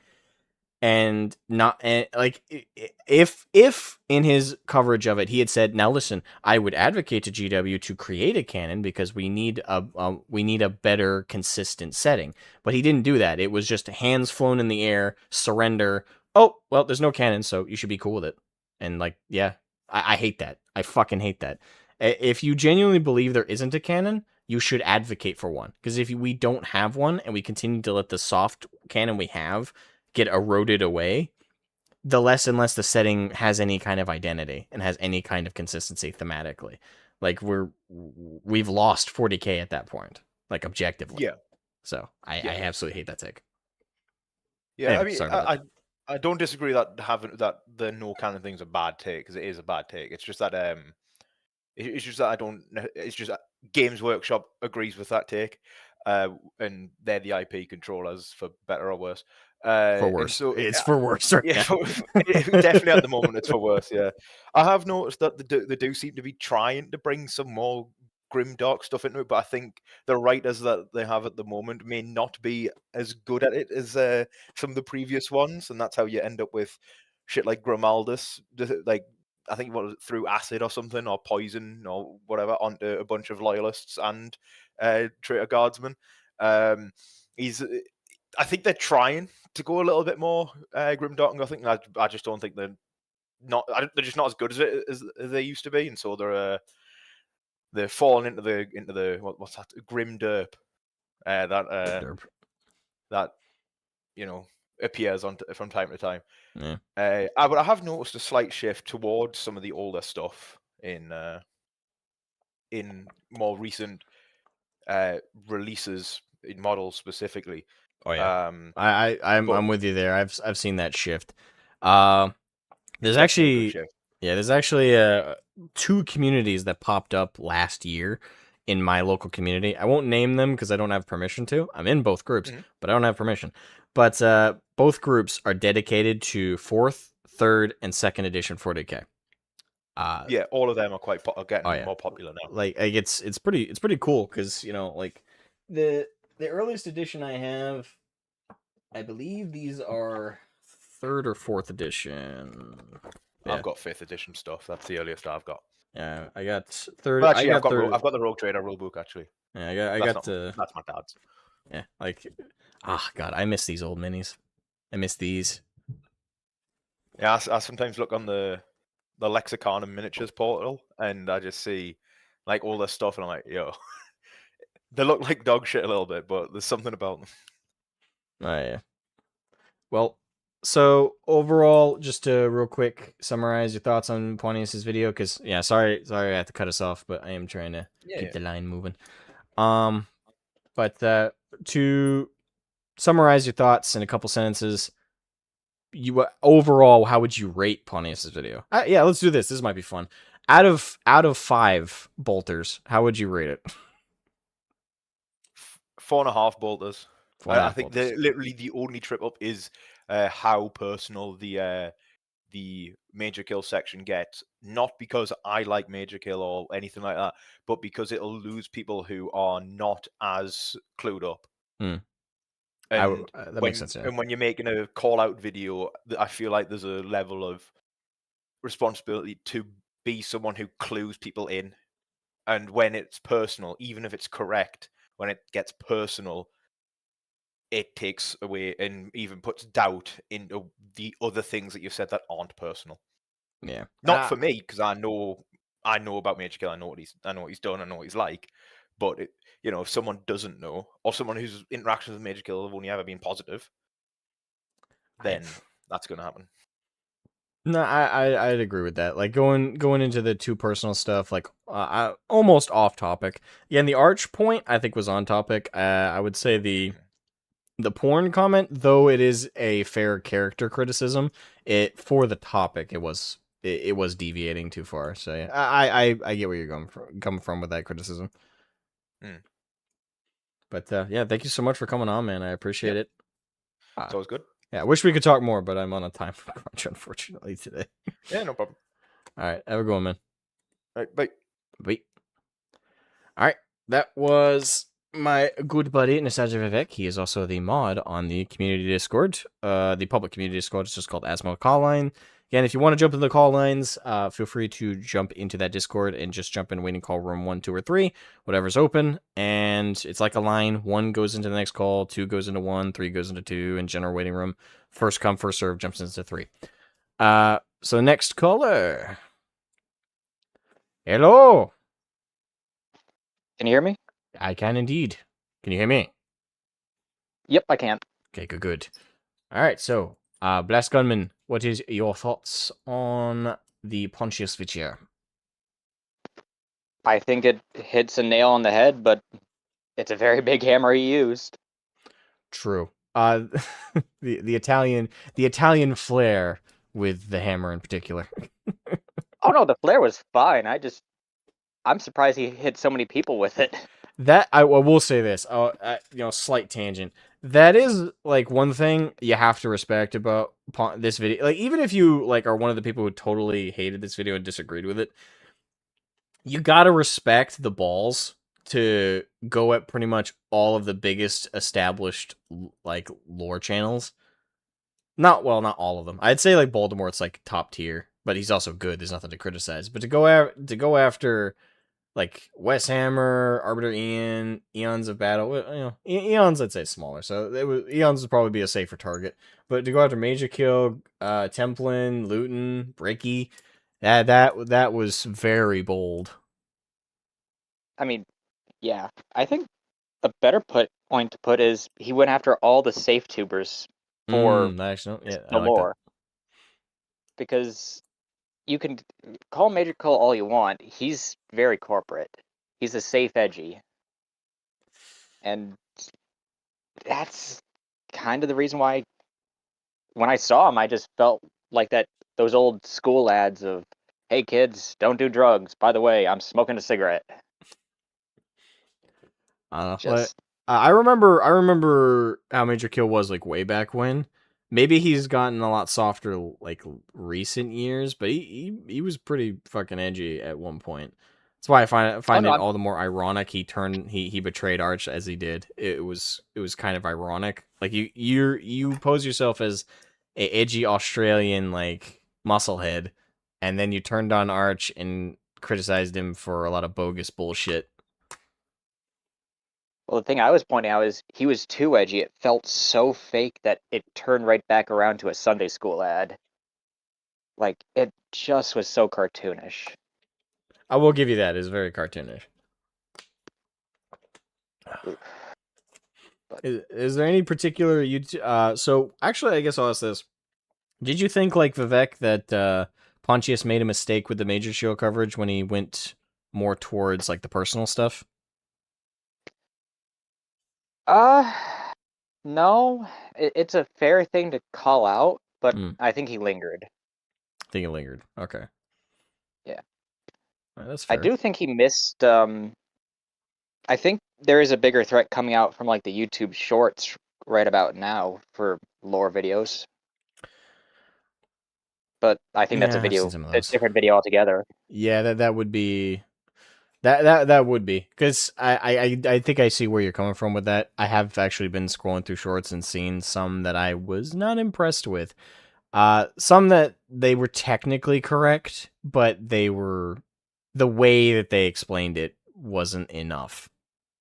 and not and like if in his coverage of it he had said, now listen, I would advocate to GW to create a canon because we need a better consistent setting, but he didn't do that. It was just hands flown in the air, surrender. Oh well, there's no canon, so you should be cool with it. And like, yeah, I hate that. I fucking hate that. If you genuinely believe there isn't a canon, you should advocate for one, because if we don't have one and we continue to let the soft canon we have get eroded away, the less and less the setting has any kind of identity and has any kind of consistency thematically. Like we've lost 40k at that point, like objectively. yeah, So I yeah, absolutely hate that take. yeah. I Anyway, mean, sorry about that. I don't disagree that having that the no canon thing's a bad take because it is a bad take. It's just that it's just that I don't. It's just that Games Workshop agrees with that take, and they're the IP controllers for better or worse. For And worse, so it's for worse right yeah, now. definitely at the moment it's for worse. Yeah, I have noticed that they do seem to be trying to bring some more grim dark stuff into it, but I think the writers that they have at the moment may not be as good at it as some of the previous ones, and that's how you end up with shit like Grimaldus, like I think what was it, threw acid or something or poison or whatever onto a bunch of loyalists and traitor guardsmen. He's I think they're trying to go a little bit more grim dark and gothic. I just don't think they're just not as good as they used to be, and so they're falling into the what's that, grim derp Derp. that you know appears on from time to time. Yeah. But I have noticed a slight shift towards some of the older stuff in more recent releases in models specifically. Oh yeah. Um, but I'm with you there. I've seen that shift. Uh, it's there's definitely a good actually shift. yeah, there's actually two communities that popped up last year in my local community. I won't name them because I don't have permission to. I'm in both groups, Mhm. but I don't have permission. But both groups are dedicated to fourth, third, and second edition 40k. Yeah, all of them are are Oh getting yeah, more popular now. like it's pretty cool because like the earliest edition I have, I believe these are third or fourth edition. I've Yeah, got fifth edition stuff. That's the earliest I've got. yeah. I got third. Well, I actually, got third. I've got the Rogue Trader rulebook. Actually, Yeah, I that's got not that's my dad's. yeah. Like, God, I miss these old minis. I miss these. Yeah, I sometimes look on the Lexicon and Miniatures portal, and I just see like all this stuff, and I'm like, yo, they look like dog shit a little bit, but there's something about them. Oh, yeah. Well, so overall, just to real quick summarize your thoughts on Pontius's video, because yeah, sorry, I have to cut us off, but I am trying to keep Yeah. the line moving. Um, but to summarize your thoughts in a couple sentences, you overall, how would you rate Pontius's video? Yeah, let's do this. This might be fun. Out of 5 bolters, how would you rate it? 4.5 bolters. Four and a I half think bolters. literally the only trip up is how personal the major kill section gets. Not because I like major kill or anything like that, but because it'll lose people who are not as clued up. Hmm. And That makes sense. Yeah. when you're making a call out video, I feel like there's a level of responsibility to be someone who clues people in. And when it's personal, even if it's correct, when it gets personal, it takes away and even puts doubt into the other things that you've said that aren't personal. Yeah. Not for me, because I know about Major Kill. I know what he's done. I know what he's like. But if someone doesn't know, or someone whose interactions with Major Kill have only ever been positive, then that's going to happen. No, I'd agree with that. Like going into the too personal stuff, like almost off topic. Yeah, and the arch point I think was on topic. I would say the porn comment, though it is a fair character criticism, it for the topic it was deviating too far. So yeah, I get where you're coming from with that criticism. Hmm. But yeah, thank you so much for coming on, man. I appreciate Yep, it. it's always good. Yeah, I wish we could talk more, but I'm on a time crunch, unfortunately, today. Yeah, no problem. All right, have a good one, man. All right, bye. Wait. All right, that was my good buddy Nostalgia Vivek. He is also the mod on the community Discord. The public community Discord is just called Asmo Call Line. Again, if you want to jump into the call lines, feel free to jump into that Discord and just jump in waiting call room 1, 2, or 3, whatever's open. And it's like a line. 1 goes into the next call, 2 goes into 1, 3 goes into 2, and general waiting room. First come, first serve jumps into 3. So next caller. Hello. Can you hear me? I can indeed. Can you hear me? Yep, I can. Okay, good. All right, so, Blast Gunman, what is your thoughts on the Pontius video? I think it hits a nail on the head, but it's a very big hammer he used. True. The Italian flair with the hammer in particular. Oh no, the flare was fine. I'm surprised he hit so many people with it. That I will say this. Slight tangent. That is like one thing you have to respect about this video. Like, even if you like are one of the people who totally hated this video and disagreed with it, you gotta respect the balls to go at pretty much all of the biggest established like lore channels. Not all of them. I'd say like Voldemort's like top tier, but he's also good. There's nothing to criticize. But to go after like Wes Hammer, Arbiter Ian, Eons of Battle, Eons I'd say smaller, so Eons would probably be a safer target. But to go after Major Kill, Templin, Luton, Bricky, that was very bold. I mean, yeah. I think a better point to put is he went after all the safe tubers for Actually, yeah, I the like lore. Because you can call Major Kill all you want. He's very corporate. He's a safe edgy. And that's kind of the reason why when I saw him, I just felt like those old school ads of, "Hey kids, don't do drugs. By the way, I'm smoking a cigarette." But I remember how Major Kill was like way back when. Maybe he's gotten a lot softer like recent years, but he was pretty fucking edgy at one point. That's why I find it all the more ironic he betrayed Arch as he did. It was kind of ironic. Like you pose yourself as a edgy Australian like musclehead, and then you turned on Arch and criticized him for a lot of bogus bullshit. Well, the thing I was pointing out is he was too edgy. It felt so fake that it turned right back around to a Sunday school ad. Like, it just was so cartoonish. I will give you that. It's very cartoonish. Is there any particular so actually I guess I'll ask this. Did you think like Vivek that Pontius made a mistake with the major show coverage when he went more towards like the personal stuff? Uh, no, it's a fair thing to call out, but Mm. I think he lingered. I think it lingered. Okay. Yeah. All right, that's I fair. do think he missed, I think there is a bigger threat coming out from like the YouTube Shorts right about now for lore videos. But I think that's a Yeah, I've seen video, some of a those. different video altogether. Yeah, that would be that would be because I think I see where you're coming from with that. I have actually been scrolling through shorts and seen some that I was not impressed with. Some that they were technically correct, but they were the way that they explained it wasn't enough.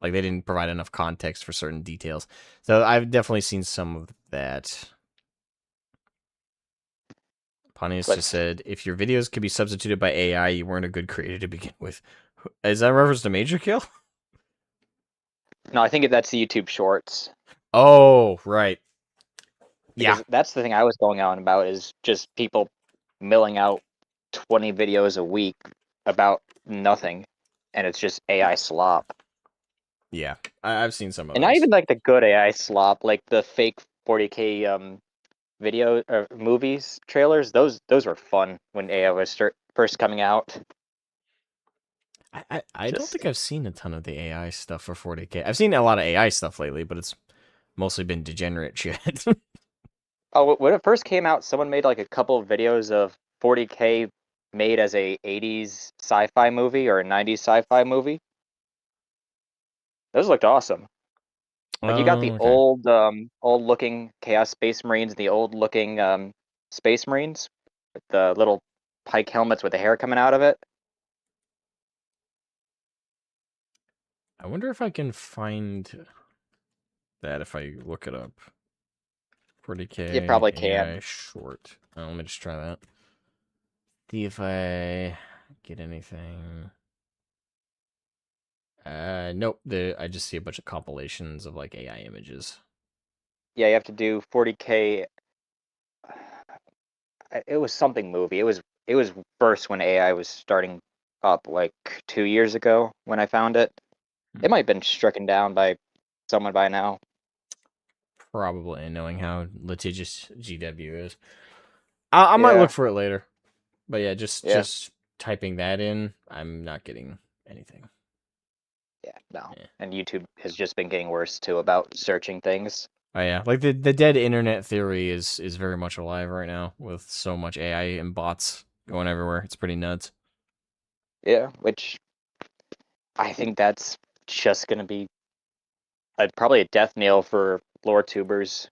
Like they didn't provide enough context for certain details. So I've definitely seen some of that. Pontius just But said, if your videos could be substituted by AI, you weren't a good creator to begin with. Is that a reference to Major Kill? no, I think that's the YouTube Shorts. Oh, right. Yeah. Because that's the thing I was going on about is just people milling out 20 videos a week about nothing, and it's just AI slop. Yeah. I've seen some of And not those. even like the good AI slop, like the fake 40K video or movies trailers. Those were fun when AI was first coming out. I don't Just think I've seen a ton of the AI stuff for 40K. I've seen a lot of AI stuff lately, but it's mostly been degenerate shit. oh, when it first came out, someone made like a couple of videos of 40K made as a 80s sci-fi movie or a 90s sci-fi movie. Those looked awesome. Like you got the Oh, okay. old looking Chaos Space Marines, the old looking Space Marines with the little pike helmets with the hair coming out of it. I wonder if I can find that if I look it up. You 40K probably AI can. short. Let me just try that. See if I get anything. Nope. I just see a bunch of compilations of like AI images. Yeah, you have to do 40K. It was something movie. It was first when AI was starting up like 2 years ago when I found it. It might have been stricken down by someone by now. Probably, knowing how litigious GW is. I might Yeah, look for it later. But yeah, yeah, just typing that in, I'm not getting anything. yeah. No, Yeah. and YouTube has just been getting worse too about searching things. Oh yeah, like the dead internet theory is very much alive right now with so much AI and bots going everywhere. It's pretty nuts. Yeah, which I think that's just gonna be probably a death knell for lore tubers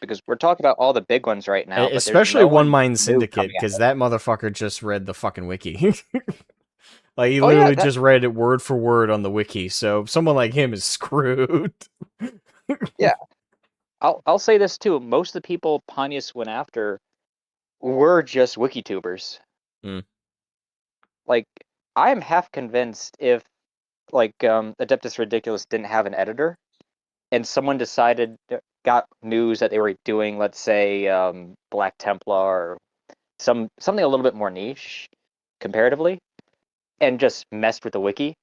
because we're talking about all the big ones right now, but there's Especially no One one Mind new Syndicate, coming because out. that motherfucker just read the fucking wiki. Like he Oh yeah, literally just read it word for word on the wiki. So someone like him is screwed. yeah. I'll say this too. Most of the people Pontius went after were just wikitubers. Mm. Like I am half convinced if like Adeptus Ridiculous didn't have an editor and someone decided got news that they were doing, let's say, Black Templar or something a little bit more niche comparatively, and just messed with the wiki,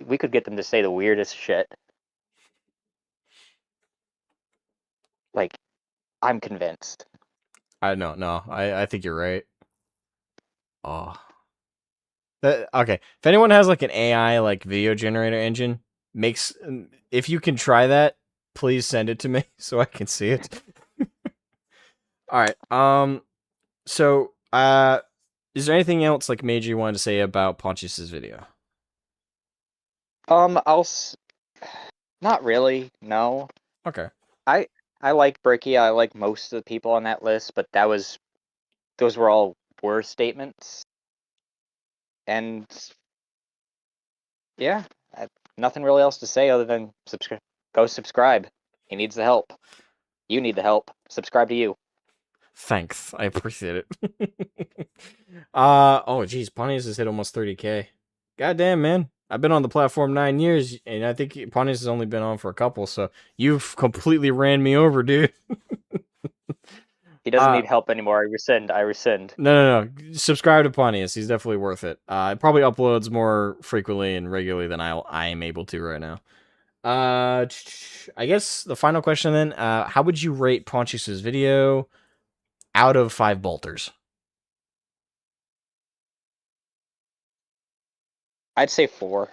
we could get them to say the weirdest shit. Like, I'm convinced. I don't know. I think you're right. Oh. Okay. If anyone has like an AI like video generator engine, makes if you can try that, please send it to me so I can see it. All right. So is there anything else like major you wanted to say about Pontius's video? I'll not really. No, Okay. I I like Bricky. I like most of the people on that list, but those were all word statements, and yeah, nothing really else to say other than go subscribe. He needs the help. You need the help. Subscribe to you. Thanks. I appreciate it. Oh geez, Pontius has hit almost 30K. Goddamn, man. I've been on the platform 9 years, and I think Pontius has only been on for a couple, so you've completely ran me over, dude. He doesn't need help anymore. I rescind. I rescind. No. Subscribe to Pontius. He's definitely worth it. It probably uploads more frequently and regularly than I am able to right now. I guess the final question then, how would you rate Pontius's video out of 5 bolters? I'd say 4.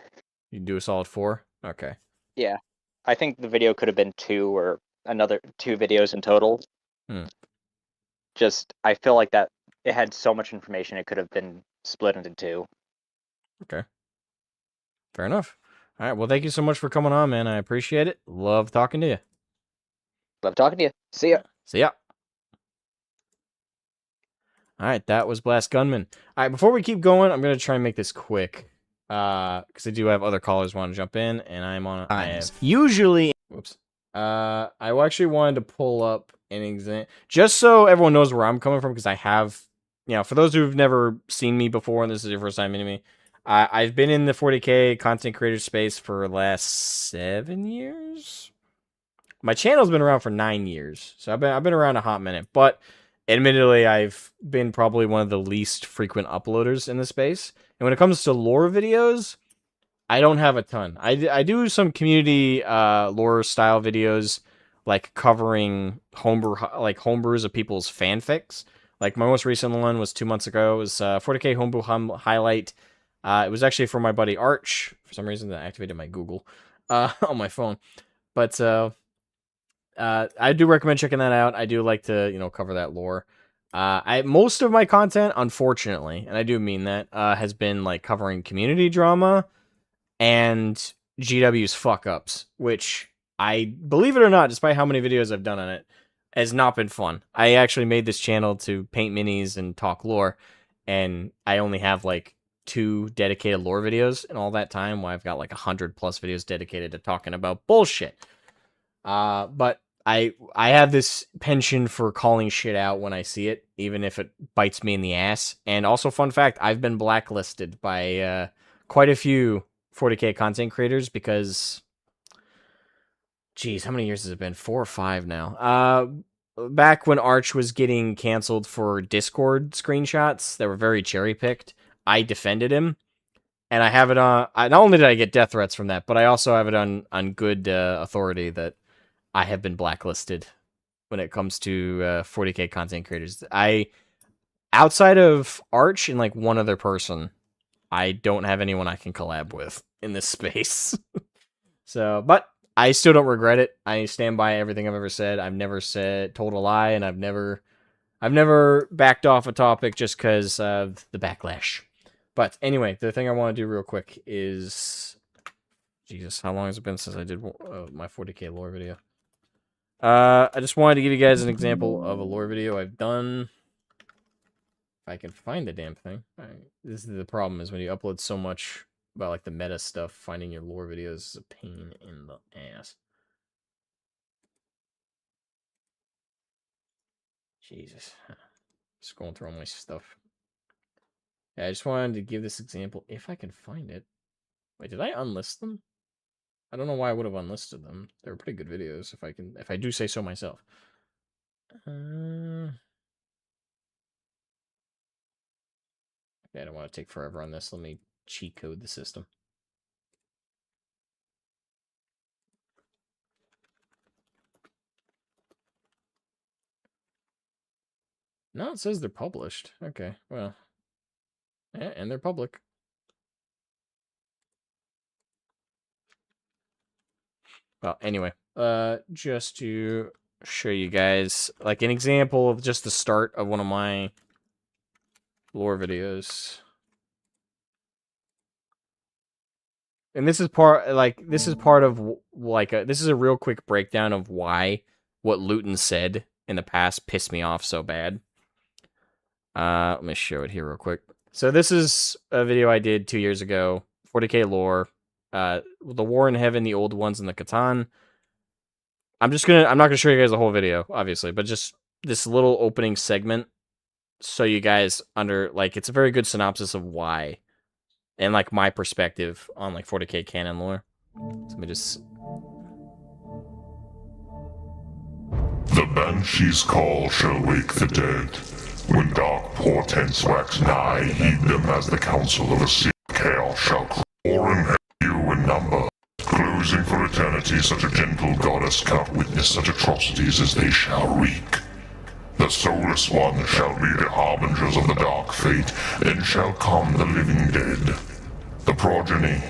You do a solid 4? Okay. Yeah. I think the video could have been 2 or another 2 videos in total. Just, I feel like that it had so much information it could have been split into 2. Okay. Fair enough. All right. Well, thank you so much for coming on, man. I appreciate it. Love talking to you. Love talking to you. See ya. See ya. All right. That was Blast Gunman. All right. Before we keep going, I'm going to try and make this quick. Because I do have other callers want to jump in, and I'm on. Usually. Whoops. I actually wanted to pull up an example just so everyone knows where I'm coming from, because I have, for those who've never seen me before and this is your first time meeting me, I've been in the 40K content creator space for the last 7 years. My channel's been around for 9 years, so I've been around a hot minute. But admittedly, I've been probably one of the least frequent uploaders in the space. And when it comes to lore videos, I don't have a ton. I do some community lore style videos, like covering homebrews of people's fanfics. Like my most recent one was 2 months ago. It was 40K homebrew highlight. It was actually for my buddy Arch. For some reason, that activated my Google on my phone. But I do recommend checking that out. I do like to cover that lore. Most of my content, unfortunately, and I do mean that, has been like covering community drama and GW's fuck ups, which I, believe it or not, despite how many videos I've done on it, has not been fun. I actually made this channel to paint minis and talk lore, and I only have like 2 dedicated lore videos in all that time, while I've got like 100+ videos dedicated to talking about bullshit. But I have this penchant for calling shit out when I see it, even if it bites me in the ass. And also, fun fact, I've been blacklisted by quite a few 40K content creators because, geez, how many years has it been? 4 or 5 now. Back when Arch was getting canceled for Discord screenshots that were very cherry-picked, I defended him. And I have it on, not only did I get death threats from that, but I also have it on good authority that I have been blacklisted when it comes to 40K content creators. Outside of Arch and like one other person, I don't have anyone I can collab with in this space. So, but I still don't regret it. I stand by everything I've ever said. I've never told a lie, and I've never backed off a topic just because of the backlash. But anyway, the thing I want to do real quick is, Jesus, how long has it been since I did my 40K lore video? I just wanted to give you guys an example of a lore video I've done. If I can find the damn thing. This is the problem, is when you upload so much about like the meta stuff, finding your lore videos is a pain in the ass. Jesus. Just going through all my stuff. Yeah, I just wanted to give this example if I can find it. Wait, did I unlist them? I don't know why I would have unlisted them. They're pretty good videos if I do say so myself. Yeah, I don't want to take forever on this. Let me cheat code the system. No, it says they're published. Okay, well. Yeah, and they're public. Well, anyway, just to show you guys, like, an example of just the start of one of my lore videos. And this is part of, this is a real quick breakdown of why what Luton said in the past pissed me off so bad. Let me show it here real quick. So this is a video I did 2 years ago, 40K lore, the War in Heaven, the old ones, and the Catan. I'm not gonna show you guys the whole video, obviously, but just this little opening segment so you guys it's a very good synopsis of why and like my perspective on like 40k canon lore. So let me just. The Banshee's call shall wake the dead. When dark portents wax nigh, heed them as the council of a sea chaos shall roar and few in number. Closing for eternity, such a gentle goddess can't witness such atrocities as they shall wreak. The soulless ones shall be the harbingers of the dark fate, then shall come the living dead. The progeny,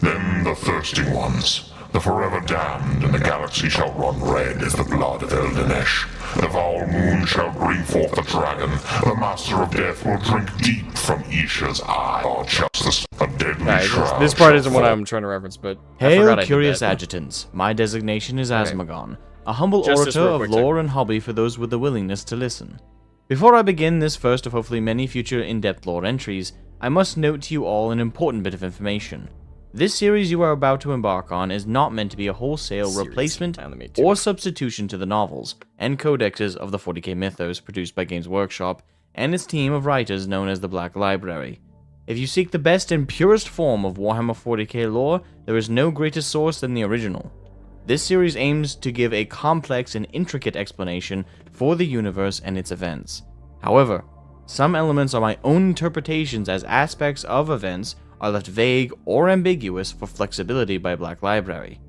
then the thirsting ones. The forever damned, and the galaxy shall run red as the blood of Eldenesh. The foul moon shall bring forth the dragon. The master of death will drink deep from Isha's eye. Our justice, a deadly shroud. This part isn't what I'm trying to reference, but Hail, curious adjutants. My designation is Asmogan, a humble Justice orator real of quick, lore and hobby for those with the willingness to listen. Before I begin this first of hopefully many future in-depth lore entries, I must note to you all an important bit of information. This series you are about to embark on is not meant to be a wholesale replacement or substitution to the novels and codexes of the 40k mythos produced by Games Workshop and its team of writers known as the Black Library. If you seek the best and purest form of Warhammer 40k lore, there is no greater source than the original. This series aims to give a complex and intricate explanation for the universe and its events. However, some elements are my own interpretations as aspects of events are left vague or ambiguous for flexibility by Black Library.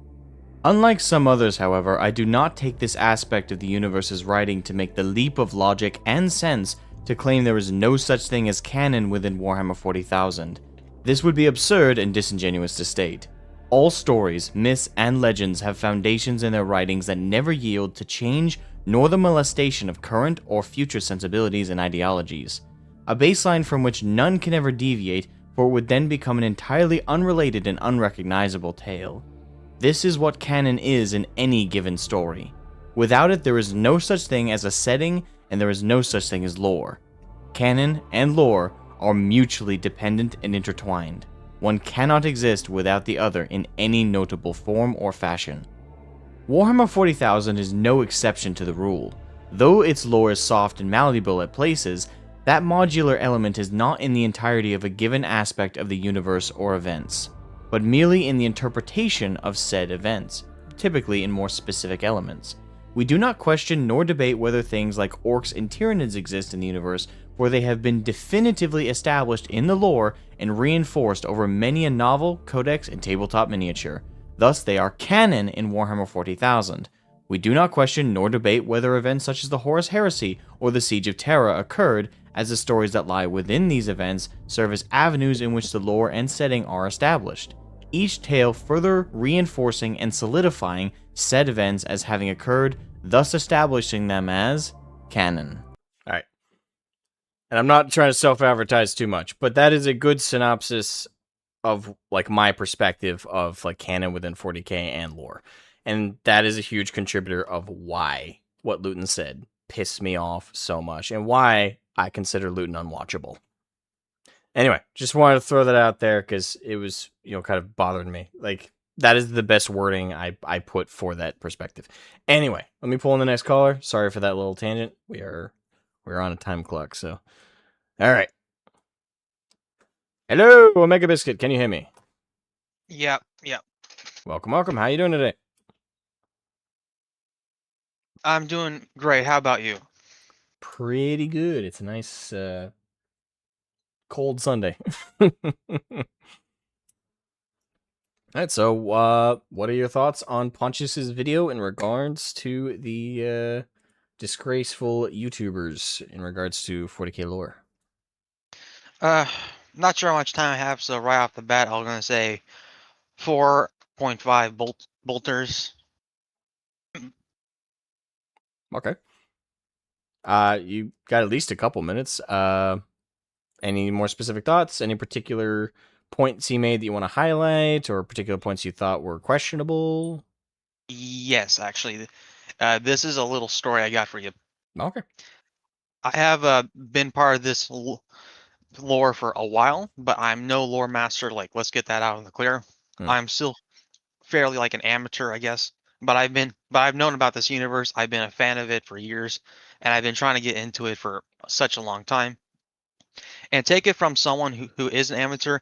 Unlike some others, however, I do not take this aspect of the universe's writing to make the leap of logic and sense to claim there is no such thing as canon within Warhammer 40,000. This would be absurd and disingenuous to state. All stories, myths, and legends have foundations in their writings that never yield to change nor the molestation of current or future sensibilities and ideologies. A baseline from which none can ever deviate, for it would then become an entirely unrelated and unrecognizable tale. This is what canon is in any given story. Without it, there is no such thing as a setting, and there is no such thing as lore. Canon and lore are mutually dependent and intertwined. One cannot exist without the other in any notable form or fashion. Warhammer 40,000 is no exception to the rule. Though its lore is soft and malleable at places, that modular element is not in the entirety of a given aspect of the universe or events, but merely in the interpretation of said events, typically in more specific elements. We do not question nor debate whether things like orcs and tyranids exist in the universe, for they have been definitively established in the lore and reinforced over many a novel, codex, and tabletop miniature. Thus, they are canon in Warhammer 40,000. We do not question nor debate whether events such as the Horus Heresy or the Siege of Terra occurred, as the stories that lie within these events serve as avenues in which the lore and setting are established, each tale further reinforcing and solidifying said events as having occurred, thus establishing them as canon. Alright. And I'm not trying to self-advertise too much, but that is a good synopsis of like my perspective of like canon within 40k and lore. And that is a huge contributor of why what Luton said pissed me off so much and why I consider Luton unwatchable. Anyway, just wanted to throw that out there because it was, kind of bothering me. Like, that is the best wording I put for that perspective. Anyway, let me pull in the next caller. Sorry for that little tangent. We're on a time clock, so. All right. Hello, Omega Biscuit. Can you hear me? Yep. Welcome. How you doing today? I'm doing great. How about you? Pretty good. It's a nice cold Sunday. Alright, so what are your thoughts on Pontius's video in regards to the disgraceful YouTubers in regards to 40k lore? Not sure how much time I have, so right off the bat, I'm gonna say 4.5 bolters. Okay. You got at least a couple minutes. Any more specific thoughts? Any particular points he made that you want to highlight, or particular points you thought were questionable? Yes, actually. This is a little story I got for you. Okay. I have been part of this lore for a while, but I'm no lore master. Like, let's get that out in the clear. I'm still fairly like an amateur, I guess. but I've known about this universe. I've been a fan of it for years, and I've been trying to get into it for such a long time. And take it from someone who is an amateur.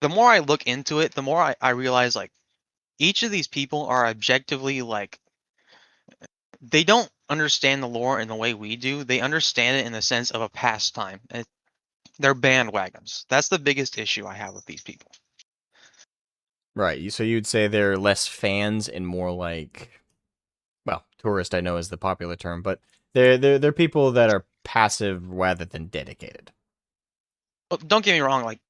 The more I look into it, the more I realize like each of these people are objectively like they don't understand the lore in the way we do. They understand it in the sense of a pastime. They're bandwagons. That's the biggest issue I have with these people. Right. So you'd say they're less fans and more like, well, tourist. I know is the popular term, but they're people that are passive rather than dedicated. But don't get me wrong. Like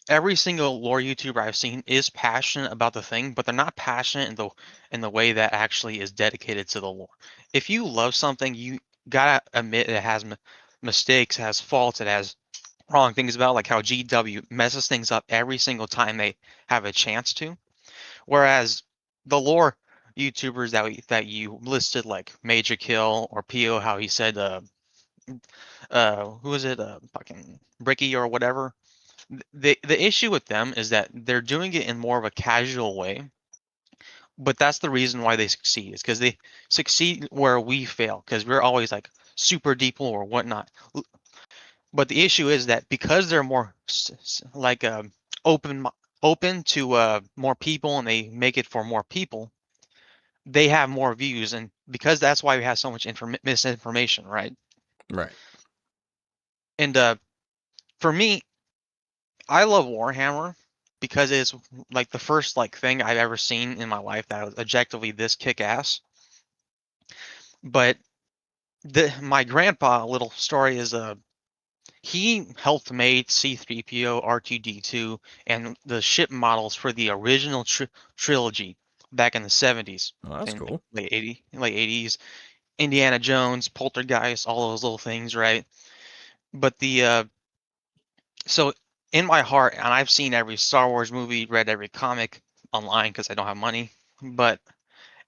every single lore YouTuber I've seen is passionate about the thing, but they're not passionate in the way that actually is dedicated to the lore. If you love something, you gotta admit it has mistakes, has faults, it has wrong things about, like how GW messes things up every single time they have a chance to. Whereas the lore YouTubers that you listed, like Major Kill or PO, how he said, who is it, fucking Bricky or whatever. The issue with them is that they're doing it in more of a casual way, but that's the reason why they succeed. Is because they succeed where we fail, because we're always like super deep lore or whatnot. But the issue is that because they're more like open to more people, and they make it for more people, they have more views, and because that's why we have so much misinformation, right? Right. And for me, I love Warhammer because it's like the first like thing I've ever seen in my life that was objectively this kick-ass. But my grandpa, a little story is he helped made C-3PO, R2-D2, and the ship models for the original trilogy back in the 70s. Well, that's in cool. late 80s. Indiana Jones, Poltergeist, all those little things, right? But the so in my heart, and I've seen every Star Wars movie, read every comic online because I don't have money. But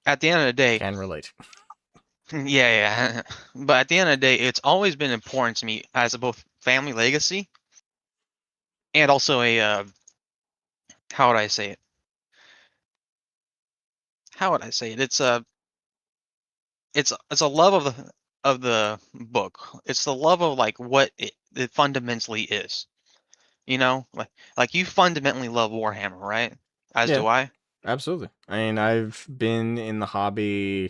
at the end of the day, Can relate. yeah. But at the end of the day, it's always been important to me as a both family legacy and also a how would I say it? How would I say it? It's a love of the book. It's the love of like what it fundamentally is. You know, like you fundamentally love Warhammer, right? As Yeah, do I. absolutely. I mean, I've been in the hobby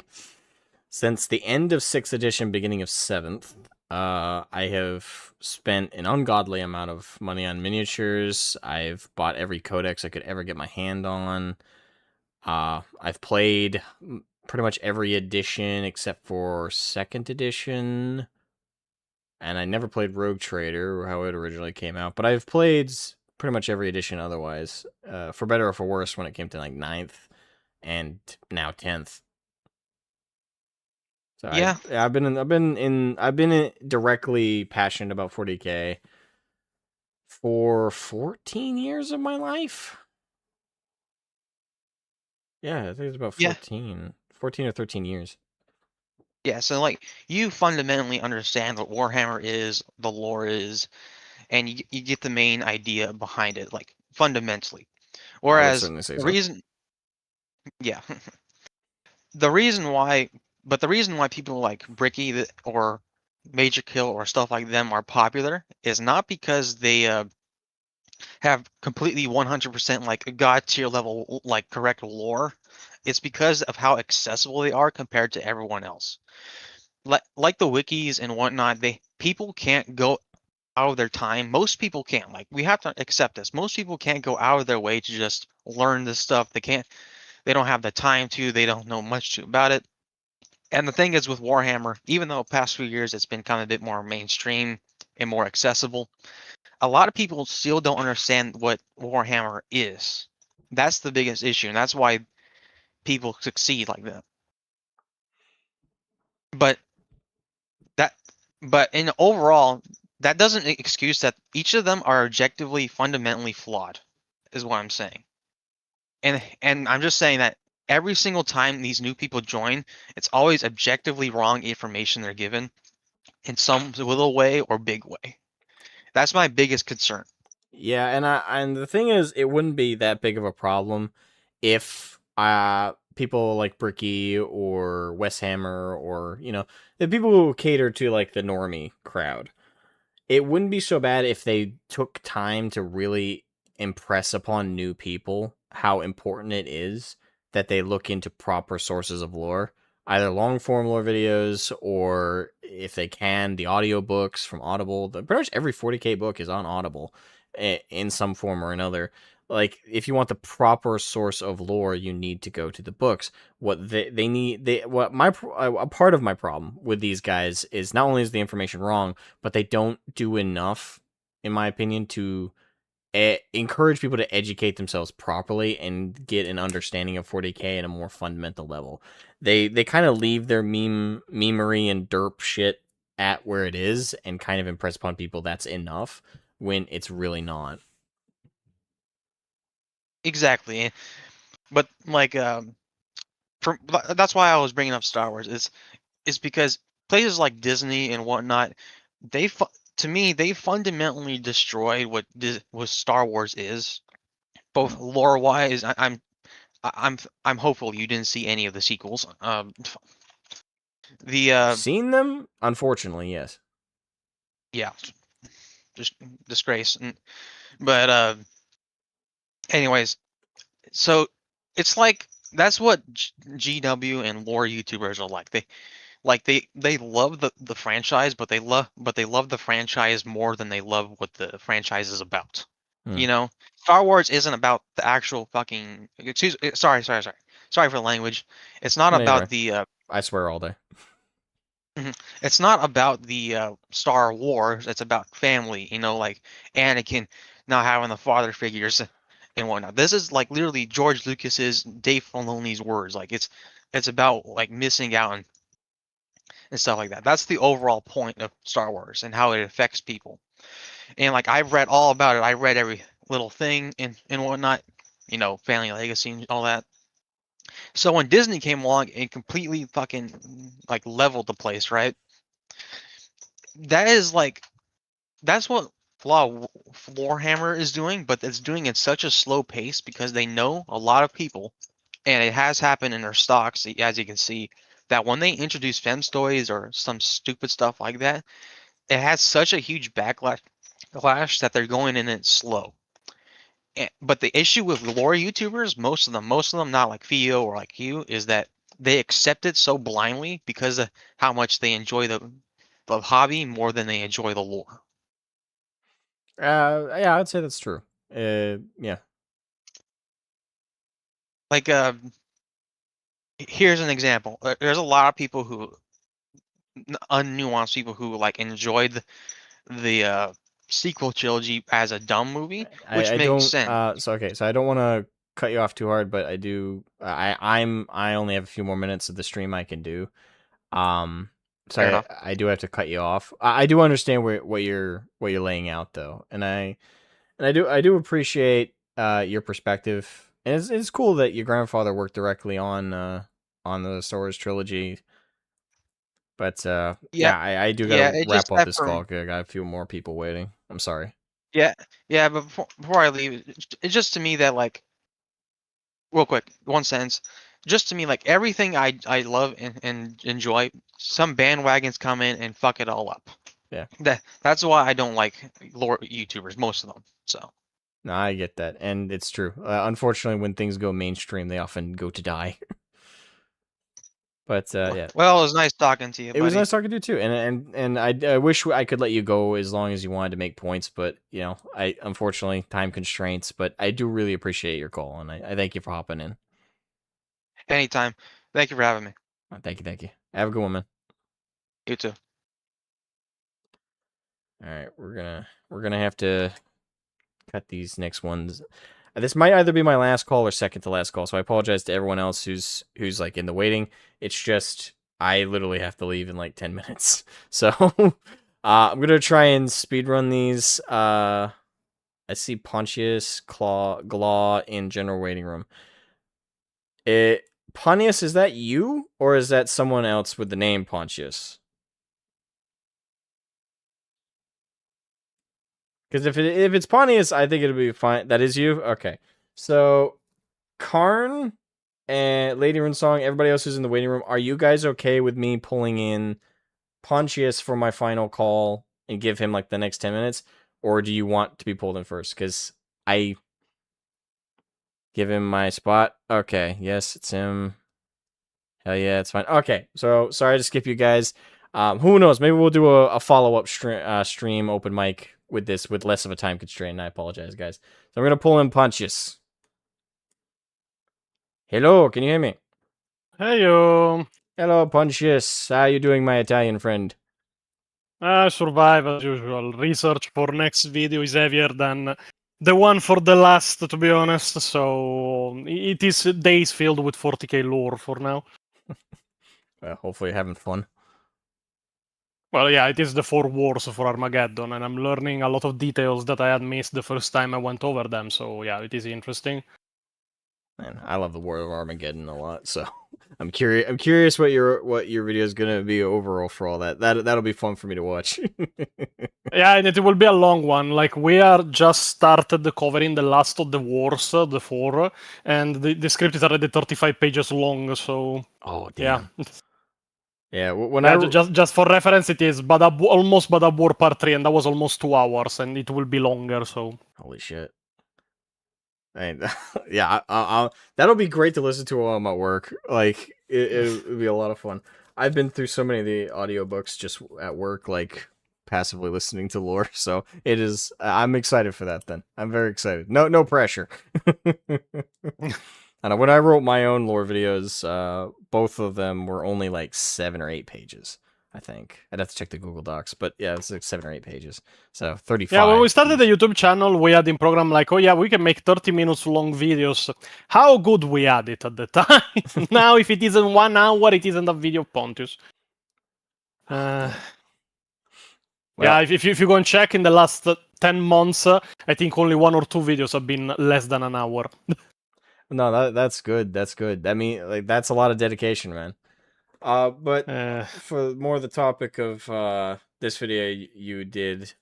since the end of 6th edition, beginning of 7th. I have spent an ungodly amount of money on miniatures. I've bought every codex I could ever get my hand on. I've played pretty much every edition except for 2nd edition. And I never played Rogue Trader, how it originally came out. But I've played pretty much every edition otherwise, for better or for worse, when it came to like 9th and now 10th. So Yeah. I've been directly passionate about 40K for 14 years of my life. Yeah, I think it's about Yeah. 14 or 13 years. Yeah, so like you fundamentally understand what Warhammer is, the lore is, and you get the main idea behind it, like fundamentally. I would Whereas certainly say the so. reason, yeah, the reason why, but the reason why people like Bricky or Major Kill or stuff like them are popular is not because they have completely 100% like god tier level like correct lore. It's because of how accessible they are compared to everyone else. Like the wikis and whatnot, people can't go out of their time. Most people can't. Like we have to accept this. Most people can't go out of their way to just learn this stuff. They can't. They don't have the time to. They don't know much about it. And the thing is with Warhammer, even though past few years it's been kind of a bit more mainstream and more accessible, a lot of people still don't understand what Warhammer is. That's the biggest issue, and that's why people succeed like that. But that but in overall, that doesn't excuse that each of them are objectively fundamentally flawed, is what I'm saying. And I'm just saying that every single time these new people join, it's always objectively wrong information they're given in some little way or big way. That's my biggest concern. Yeah, and the thing is, it wouldn't be that big of a problem if people like Bricky or Wes Hammer or the people who cater to like the normie crowd. It wouldn't be so bad if they took time to really impress upon new people how important it is that they look into proper sources of lore, either long form lore videos or, if they can, the audiobooks from Audible. Pretty much every 40K book is on Audible in some form or another. Like, if you want the proper source of lore, you need to go to the books. What they need, a part of my problem with these guys is not only is the information wrong, but they don't do enough, in my opinion, to encourage people to educate themselves properly and get an understanding of 40K at a more fundamental level. They kind of leave their memery and derp shit at where it is and kind of impress upon people that's enough when it's really not. Exactly. But like that's why I was bringing up Star Wars is because places like Disney and whatnot, to me they fundamentally destroyed what Star Wars is, both lore wise. I'm hopeful you didn't see any of the sequels. Seen them? Unfortunately, yes. Yeah, just disgrace. But anyways, so it's like that's what GW and lore YouTubers are like. They love the franchise, but they love the franchise more than they love what the franchise is about. You know, Star Wars isn't about the actual fucking. Sorry for the language. It's not No, you're about right. the. I swear all day. It's not about the Star Wars. It's about family. You know, like Anakin not having the father figures and whatnot. This is like literally George Lucas's, Dave Filoni's words. Like it's about like missing out and stuff like that. That's the overall point of Star Wars and how it affects people. And like I've read all about it. I read every little thing and whatnot. You know, Family Legacy and all that. So when Disney came along and completely fucking like leveled the place, right? That is like that's what Warhammer is doing, but it's doing at such a slow pace because they know a lot of people, and it has happened in their stocks, as you can see, that when they introduce femstoys or some stupid stuff like that, it has such a huge backlash that they're going in it slow. But the issue with lore YouTubers, most of them, not like Theo or like you, is that they accept it so blindly because of how much they enjoy the hobby more than they enjoy the lore. Yeah, I'd say that's true. Yeah. Like, here's an example. There's a lot of people who, unnuanced people who like enjoyed the sequel trilogy as a dumb movie, which I makes don't. sense. So I don't want to cut you off too hard, but I do. I only have a few more minutes of the stream I can do. Um, so Fair enough. I do have to cut you off. I do understand what you're laying out though, and I do appreciate your perspective, and it's cool that your grandfather worked directly on the Star Wars trilogy. But Yeah, yeah, I do yeah. gotta It just wrap up that this for call 'cause I got a few more people waiting. I'm sorry. yeah, yeah. But before I leave, it's just to me that like real quick, one sentence. Just to me, like everything I love and enjoy, some bandwagons come in and fuck it all up. Yeah. That's why I don't like lore YouTubers, most of them. So No, I get that, and it's true. Unfortunately, when things go mainstream, they often go to die. But yeah, well, it was nice talking to you, it was buddy. nice talking to you too. And I wish I could let you go as long as you wanted to make points, but I unfortunately time constraints. But I do really appreciate your call, and I thank you for hopping in. Anytime. Thank you for having me. Thank you. Have a good one, man. You too. All right, we're gonna have to cut these next ones. This might either be my last call or second to last call, so I apologize to everyone else who's like in the waiting. It's just I literally have to leave in like 10 minutes. So I'm gonna try and speed run these. I see Pontius, Glaw in general waiting room. Pontius, is that you or is that someone else with the name Pontius? Because if it's Pontius, I think it'll be fine. That is you? Okay. So, Karn and Lady Rune Song, everybody else who's in the waiting room, are you guys okay with me pulling in Pontius for my final call and give him like the next 10 minutes? Or do you want to be pulled in first? Because I give him my spot. Okay, yes, it's him. Hell yeah, it's fine. Okay, so sorry to skip you guys. Who knows? Maybe we'll do a follow-up stream open mic with this with less of a time constraint. And I apologize, guys. So I'm gonna pull in Pontius. Hello, can you hear me? Heyo. Hello, Pontius. How you doing, my Italian friend? I survive as usual. Research for next video is heavier than the one for the last, to be honest. So it is days filled with 40k lore for now. Well, hopefully you're having fun. Well, yeah, it is the 4 wars for Armageddon, and I'm learning a lot of details that I had missed the first time I went over them. So yeah, it is interesting. Man, I love the War of Armageddon a lot, so I'm curious. I'm curious what your video is gonna be overall for all that. That'll be fun for me to watch. Yeah, and it will be a long one. Like, we are just started covering the last of the wars, the 4, and the script is already 35 pages long. So Oh yeah. damn. Yeah, when Yeah, just for reference, it is almost Bad War Part 3, and that was almost 2 hours, and it will be longer, so... Holy shit. And yeah, that'll be great to listen to while I'm at work. Like, it'll be a lot of fun. I've been through so many of the audiobooks just at work, like, passively listening to lore, so it is... I'm excited for that, then. I'm very excited. No pressure. I know, when I wrote my own lore videos, both of them were only like 7 or 8 pages, I think. I'd have to check the Google Docs, but yeah, it's like 7 or 8 pages. So 35. Yeah, when we started the YouTube channel, we had in program like, oh yeah, we can make 30 minutes long videos. How good we had it at the time. Now, if it isn't 1 hour, it isn't a video of Pontius. Well, yeah, if you go and check in the last 10 months, I think only 1 or 2 videos have been less than an hour. No, that's good. That's good. I mean, like, that's a lot of dedication, man. But for more the topic of this video you did,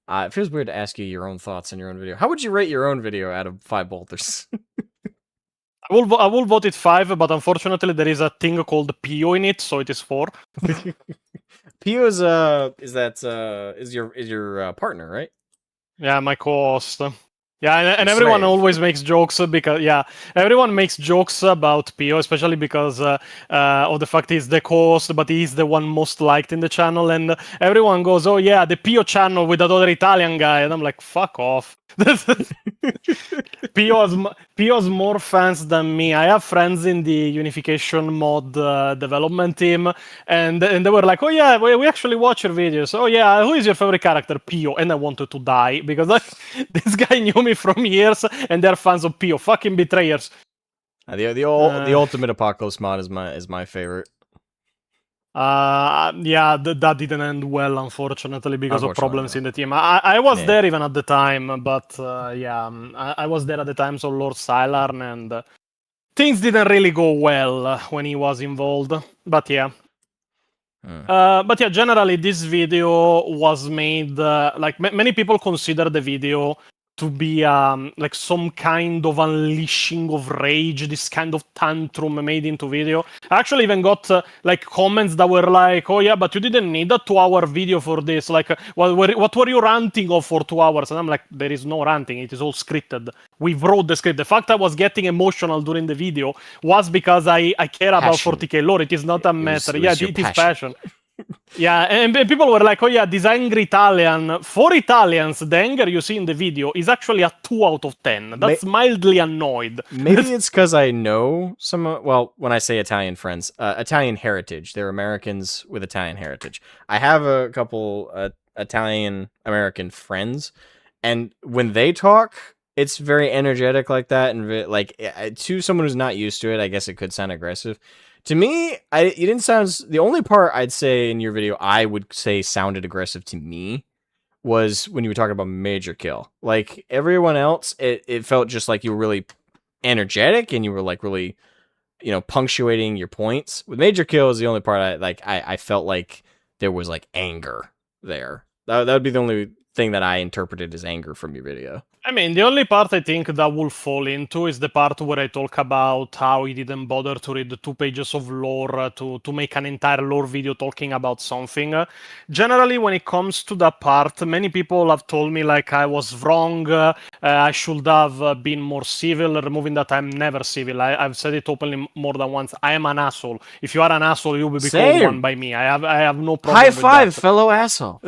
it feels weird to ask you your own thoughts on your own video. How would you rate your own video out of 5 bolters? I will vote it 5, but unfortunately there is a thing called Pio in it, so it is 4. Pio is your partner, right? Yeah, my co-host. Yeah, and Your everyone slave. always makes jokes because everyone makes jokes about Pio, especially because of the fact he's the co-host, but he's the one most liked in the channel, and everyone goes, "Oh yeah, the Pio channel with that other Italian guy," and I'm like, "Fuck off." Pio's more fans than me. I have friends in the Unification mod development team, and they were like, "Oh yeah, we actually watch your videos. Oh yeah, who is your favorite character?" Pio, and I wanted to die because this guy knew me from years, and they're fans of Pio. Fucking betrayers. The ultimate apocalypse mod is my favorite. Yeah, that didn't end well, unfortunately, because of problems in the team. I was there even at the time, but I was there at the time, so Lord Sylarn, and things didn't really go well when he was involved. But yeah. Generally, this video was made, like, many people consider the video to be like some kind of unleashing of rage, this kind of tantrum made into video. I actually even got like comments that were like, "Oh yeah, but you didn't need a 2-hour video for this. Like, what were you ranting of for 2 hours?" And I'm like, there is no ranting. It is all scripted. We wrote the script. The fact I was getting emotional during the video was because I care about 40k lore. It is not a matter. It is passion. Yeah, and people were like, "Oh yeah, this angry Italian." For Italians, the anger you see in the video is actually a 2 out of 10. That's mildly annoyed. Maybe it's because I know some. Well, when I say Italian friends, Italian heritage. They're Americans with Italian heritage. I have a couple Italian American friends, and when they talk, it's very energetic like that, and like to someone who's not used to it, I guess it could sound aggressive. To me, you didn't sound... The only part I'd say in your video I would say sounded aggressive to me was when you were talking about Major Kill. Like, everyone else, it felt just like you were really energetic and you were, like, really, punctuating your points. With Major Kill is the only part I felt like there was, like, anger there. That would be the only thing that I interpreted as anger from your video. I mean, the only part I think that will fall into is the part where I talk about how he didn't bother to read the 2 pages of lore to make an entire lore video talking about something. Generally, when it comes to that part, many people have told me like I was wrong, I should have been more civil, removing that I'm never civil. I've said it openly more than once. I am an asshole. If you are an asshole, you will be called one by me. I have no problem High with five, that. fellow asshole.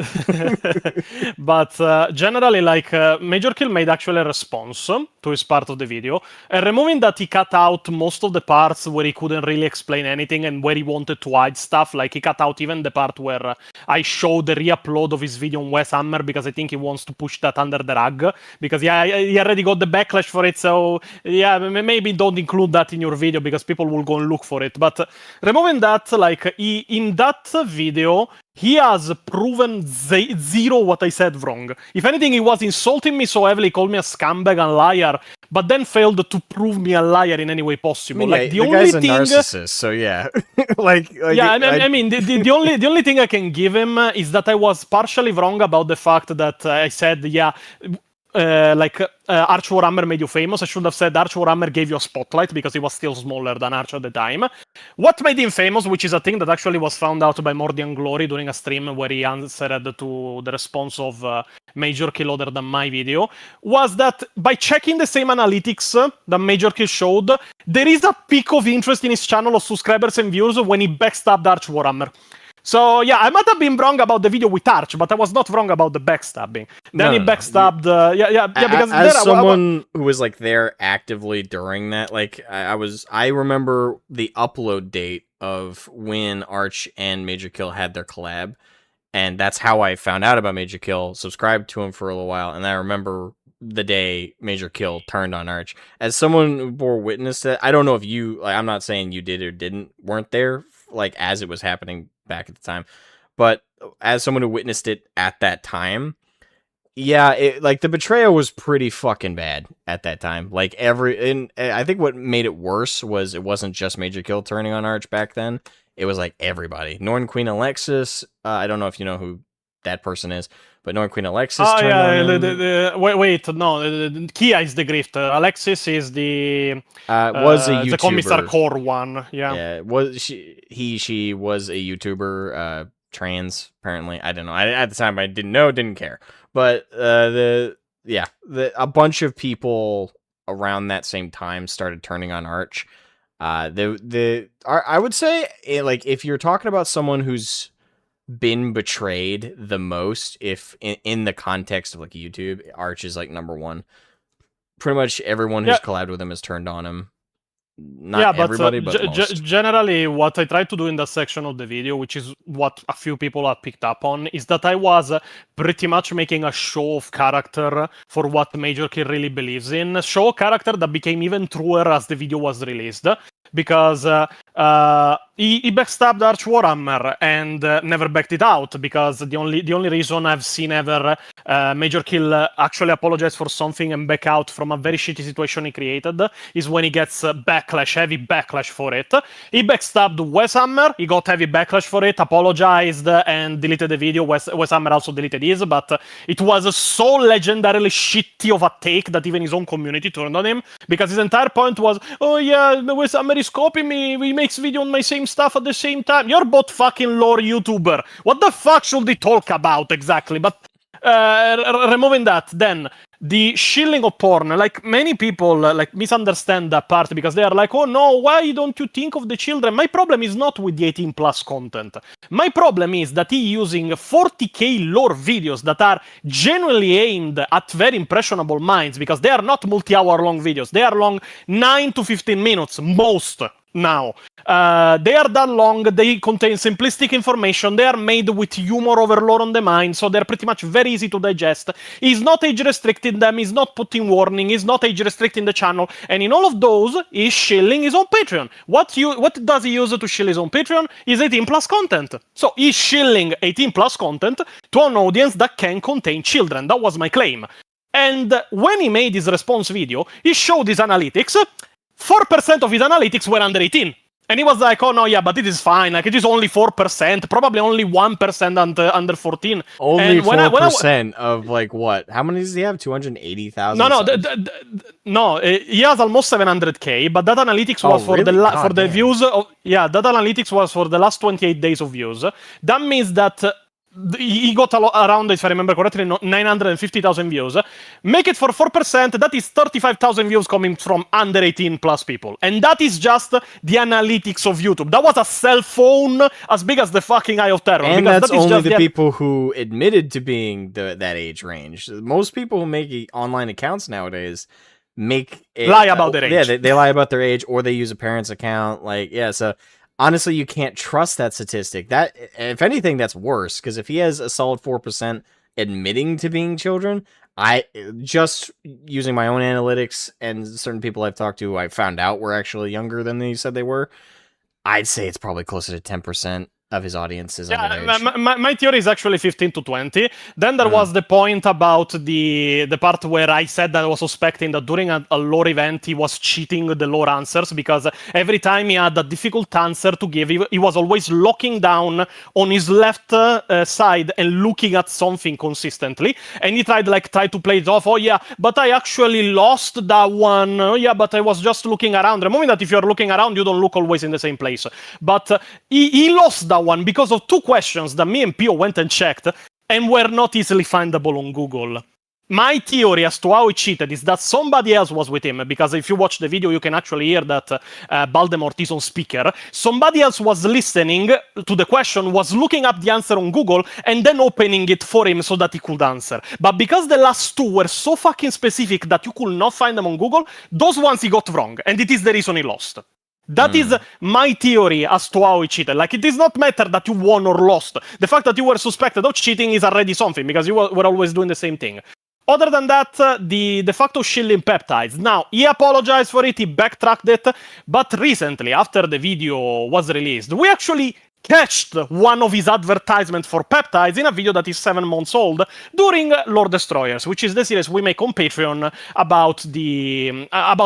But generally, like, Major Kill made actually a response to his part of the video. Removing that, he cut out most of the parts where he couldn't really explain anything and where he wanted to hide stuff. Like, he cut out even the part where I showed the re-upload of his video on Wes Hammer because I think he wants to push that under the rug. Because, yeah, he already got the backlash for it, so, yeah, maybe don't include that in your video because people will go and look for it. But removing that, like, in that video, he has proven zero what I said wrong. If anything, he was insulting me so heavily, called me a scumbag and liar, but then failed to prove me a liar in any way possible. I mean, like the only guy's a thing, narcissist, so yeah. I mean, the only thing I can give him is that I was partially wrong about the fact that I said, yeah, Arch Warhammer made you famous. I should have said Arch Warhammer gave you a spotlight because he was still smaller than Arch at the time. What made him famous, which is a thing that actually was found out by Mordian Glory during a stream where he answered to the response of Major Kill other than my video, was that by checking the same analytics that Major Kill showed, there is a peak of interest in his channel of subscribers and views when he backstabbed Arch Warhammer. So, yeah, I might have been wrong about the video with Arch, but I was not wrong about the backstabbing. Then he backstabbed... because as someone who was, like, there actively during that, like, I remember the upload date of when Arch and Major Kill had their collab, and that's how I found out about Major Kill, subscribed to him for a little while, and I remember the day Major Kill turned on Arch. As someone who bore witness to that, I don't know if you... Like, I'm not saying you did or weren't there, like, as it was happening back at the time, but as someone who witnessed it at that time, yeah, like the betrayal was pretty fucking bad at that time. Like I think what made it worse was it wasn't just Major Kill turning on Arch back then. It was like everybody. Norn Queen Alexis. I don't know if you know who that person is, but Norn Queen Alexis. Oh turned yeah, on wait, no. Kia is the grifter. Alexis is the was a YouTuber. The Commissar Core one. Yeah. Yeah. Was she was a YouTuber. Trans apparently. I don't know. At the time I didn't know, didn't care. But a bunch of people around that same time started turning on Arch. I would say, like, if you're talking about someone who's been betrayed the most, if in the context of like YouTube, Arch is like number one. Pretty much everyone who's collabed with him has turned on him. Not everybody, but most. Generally, what I tried to do in that section of the video, which is what a few people have picked up on, is that I was pretty much making a show of character for what Major Kill really believes in. A show of character that became even truer as the video was released. Because he backstabbed Arch Warhammer and never backed it out. Because the only reason I've seen ever Major Kill actually apologize for something and back out from a very shitty situation he created is when he gets heavy backlash for it. He backstabbed Wes Hammer, he got heavy backlash for it, apologized and deleted the video. Wes Hammer also deleted his, but it was so legendarily shitty of a take that even his own community turned on him. Because his entire point was, oh yeah, Wes Hammer is copying me, he makes video on my same stuff at the same time. You're both fucking lore YouTuber. What the fuck should they talk about exactly? But removing that, then the shilling of porn, like many people like misunderstand that part because they are like, oh no, why don't you think of the children? My problem is not with the 18 plus content. My problem is that he's using 40k lore videos that are genuinely aimed at very impressionable minds because they are not multi-hour long videos. They are long 9 to 15 minutes, most. Now, they are that long, they contain simplistic information, they are made with humor over lore on the mind, so they're pretty much very easy to digest. He's not age restricting them, he's not putting warning, he's not age restricting the channel, and in all of those, he's shilling his own Patreon. What does he use to shill his own Patreon? Is 18 plus content. So he's shilling 18 plus content to an audience that can contain children. That was my claim. And when he made his response video, he showed his analytics. 4% of his analytics were under 18. And he was like, "Oh no, yeah, but it is fine. Like it is only 4%, probably only 1% under 14." Only And when I 4% of like what? How many does he have? 280,000. No, he has almost 700k, but that analytics was for really? for the damn. views. That analytics was for the last 28 days of views. That means that he got around, if I remember correctly, 950,000 views. Make it for 4%, that is 35,000 views coming from under 18 plus people. And that is just the analytics of YouTube. That was a cell phone as big as the fucking Eye of Terror. And because that's that is only just the people who admitted to being that age range. Most people who make online accounts nowadays lie about their age. Yeah, they lie about their age, or they use a parent's account. Like, yeah, so honestly, you can't trust that statistic. That, if anything, that's worse, because if he has a solid 4% admitting to being children, I just using my own analytics and certain people I've talked to, I found out were actually younger than they said they were. I'd say it's probably closer to 10% of his audience is underage. My theory is actually 15 to 20. Then there was the point about the part where I said that I was suspecting that during a lore event he was cheating the lore answers, because every time he had a difficult answer to give, he was always locking down on his left side and looking at something consistently. And he tried to play it off. Oh yeah, but I actually lost that one. Oh yeah, but I was just looking around. Remembering that if you're looking around, you don't look always in the same place. But he lost that one because of two questions that me and Pio went and checked and were not easily findable on Google. My theory as to how he cheated is that somebody else was with him, because if you watch the video, you can actually hear that Baldemort is on speaker. Somebody else was listening to the question, was looking up the answer on Google, and then opening it for him so that he could answer. But because the last two were so fucking specific that you could not find them on Google, those ones he got wrong, and it is the reason he lost. That is my theory as to how he cheated. Like, it does not matter that you won or lost. The fact that you were suspected of cheating is already something, because you were always doing the same thing. Other than that, the fact of shielding peptides. Now, he apologized for it, he backtracked it, but recently, after the video was released, we actually catched one of his advertisements for peptides in a video that is 7 months old during Lord Destroyers, which is the series we make on Patreon about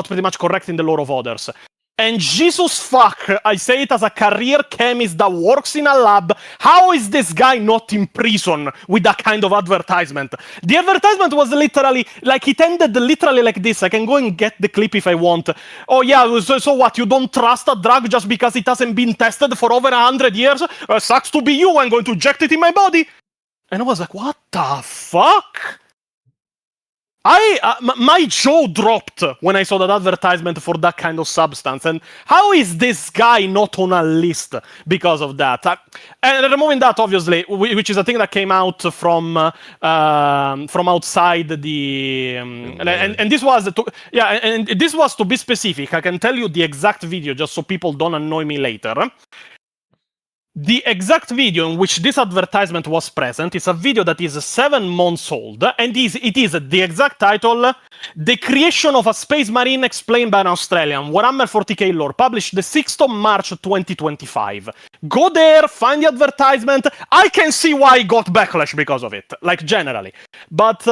pretty much correcting the lore of others. And Jesus fuck, I say it as a career chemist that works in a lab, how is this guy not in prison with that kind of advertisement? The advertisement was literally, like, it ended literally like this. I can go and get the clip if I want. Oh yeah, so what, you don't trust a drug just because it hasn't been tested for over 100 years? Sucks to be you, I'm going to inject it in my body. And I was like, what the fuck? My jaw dropped when I saw that advertisement for that kind of substance. And how is this guy not on a list because of that? And removing that, obviously, which is a thing that came out from outside the and this was this was, to be specific, I can tell you the exact video just so people don't annoy me later. The exact video in which this advertisement was present is a video that is 7 months old, and it is the exact title, The Creation of a Space Marine Explained by an Australian, Warhammer 40k lore, published the 6th of March 2025. Go there, find the advertisement. I can see why I got backlash because of it, like, generally. But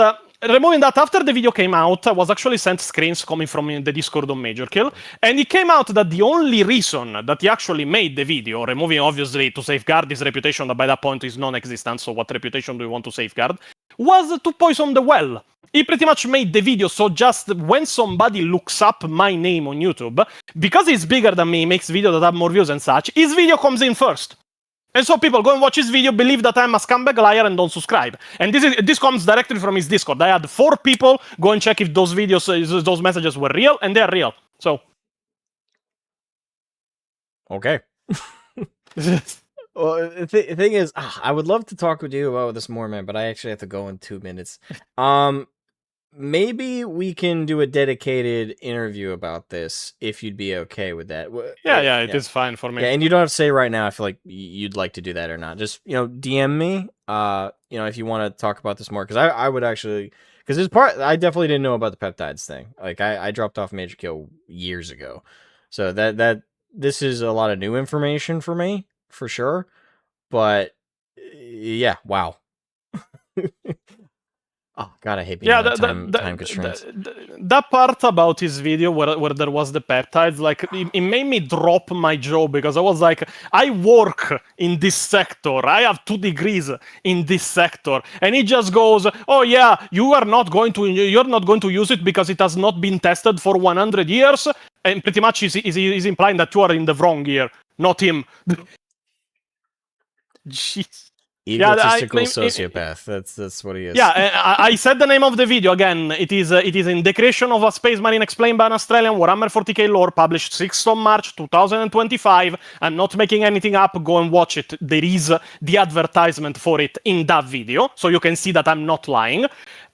removing that, after the video came out, I was actually sent screens coming from the Discord on Major Kill, and it came out that the only reason that he actually made the video, removing obviously to safeguard his reputation that by that point is non-existent, so what reputation do you want to safeguard, was to poison the well. He pretty much made the video so just when somebody looks up my name on YouTube, because he's bigger than me, makes videos that have more views and such, his video comes in first. And so people go and watch his video, believe that I'm a scumbag liar, and don't subscribe. And this comes directly from his Discord. I had 4 people go and check if those videos, those messages were real, and they're real. So. Okay. Well, the thing is, I would love to talk with you about this more, man, but I actually have to go in 2 minutes. Maybe we can do a dedicated interview about this if you'd be okay with that. Yeah, it is fine for me. Yeah, and you don't have to say right now. I feel like you'd like to do that or not. Just, DM me. If you want to talk about this more, because I would actually, because there's I definitely didn't know about the peptides thing. Like, I dropped off Major Kill years ago, so that this is a lot of new information for me for sure. But yeah, wow. Oh god, I hate being on time constraints. That part about his video where there was the peptides, like it made me drop my jaw because I was like, I work in this sector. I have 2 degrees in this sector, and he just goes, "Oh yeah, you're not going to use it because it has not been tested for 100 years." And pretty much he's implying that you are in the wrong year, not him. Jeez. Egotistical sociopath. That's what he is. Yeah, I said the name of the video again. It is in The Creation of a Space Marine Explained by an Australian Warhammer 40k lore, published 6th of March 2025. I'm not making anything up. Go and watch it. There is the advertisement for it in that video, so you can see that I'm not lying.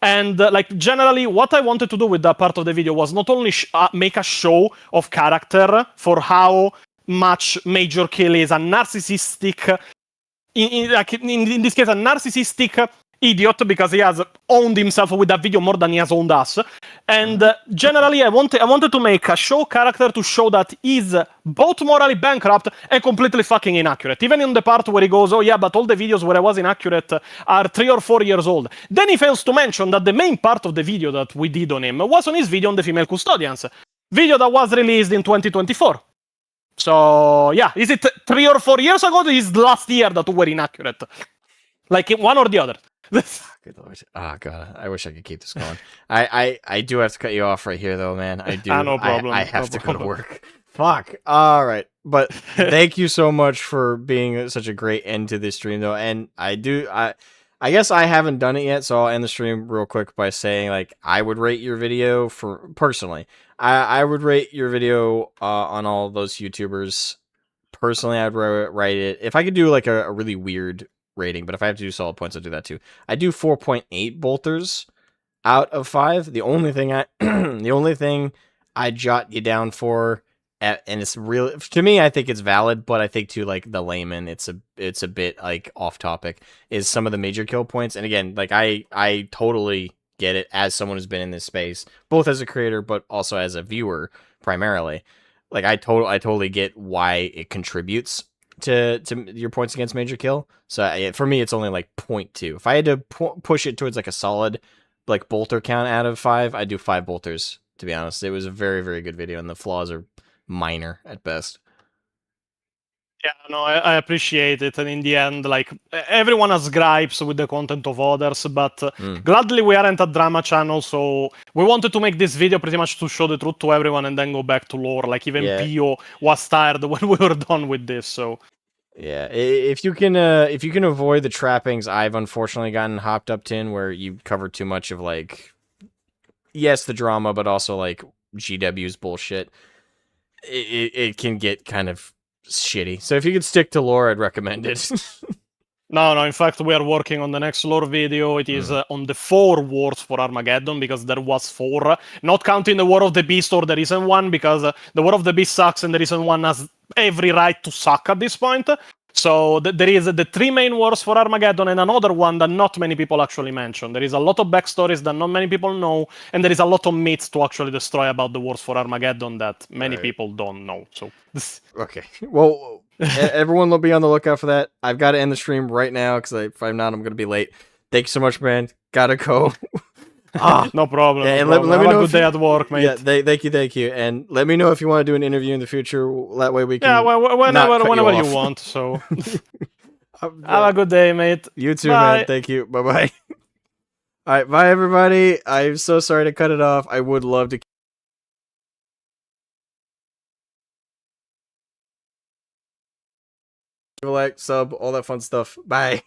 And like generally, what I wanted to do with that part of the video was not only make a show of character for how much Major Kill is a narcissistic. In this case, a narcissistic idiot because he has owned himself with that video more than he has owned us. And generally, I wanted to make a show character to show that he's both morally bankrupt and completely fucking inaccurate. Even in the part where he goes, "Oh yeah, but all the videos where I was inaccurate are 3 or 4 years old." Then he fails to mention that the main part of the video that we did on him was on his video on the female custodians. Video that was released in 2024. So, yeah, is it 3 or 4 years ago? Is last year that we were inaccurate? Like, one or the other. Good lord. Oh, God. I wish I could keep this going. I do have to cut you off right here, though, man. I do. No problem. I have to go to work. Fuck. All right. But thank you so much for being such a great end to this stream, though. And I guess I haven't done it yet, so I'll end the stream real quick by saying, like, I would rate your video for, personally, I would rate your video on all those YouTubers. Personally, I'd write it, if I could do, like, a really weird rating, but if I have to do solid points, I'll do that, too. I do 4.8 bolters out of 5. The only thing I jot you down for, and it's real to me, I think it's valid, but I think to like the layman, it's a bit like off topic, is some of the major kill points. And again, like I totally get it as someone who's been in this space, both as a creator but also as a viewer primarily. Like I totally get why it contributes to your points against major kill. So for me, it's only like 0.2. If I had to push it towards like a solid like bolter count out of 5, I'd do 5 bolters. To be honest, it was a very, very good video, and the flaws are minor at best. Yeah, no, I appreciate it. And in the end, like, everyone has gripes with the content of others, but gladly we aren't a drama channel, so we wanted to make this video pretty much to show the truth to everyone and then go back to lore. Like, even Pio was tired when we were done with this, so... Yeah, if you can avoid the trappings I've unfortunately gotten hopped up in, where you cover too much of, like, yes, the drama, but also, like, GW's bullshit, it can get kind of shitty. So if you could stick to lore, I'd recommend it. No, in fact, we are working on the next lore video. It is on the 4 wars for Armageddon, because there was 4. Not counting the War of the Beast or the recent one, because the War of the Beast sucks and the recent one has every right to suck at this point. So there is the 3 main wars for Armageddon and another one that not many people actually mention. There is a lot of backstories that not many people know, and there is a lot of myths to actually destroy about the wars for Armageddon that many people don't know. So okay, well, everyone will be on the lookout for that. I've got to end the stream right now, because if I'm not, I'm going to be late. Thank you so much, man. Gotta go. No problem. Yeah, and no let me Have know a good day at work, mate. Yeah, thank you, and let me know if you want to do an interview in the future. That way we can. Yeah, whenever you want. So have a good day, mate. You too, Bye. man. Thank you. Bye. All right, bye everybody. I'm so sorry to cut it off. I would love to. Give a like, sub, all that fun stuff. Bye.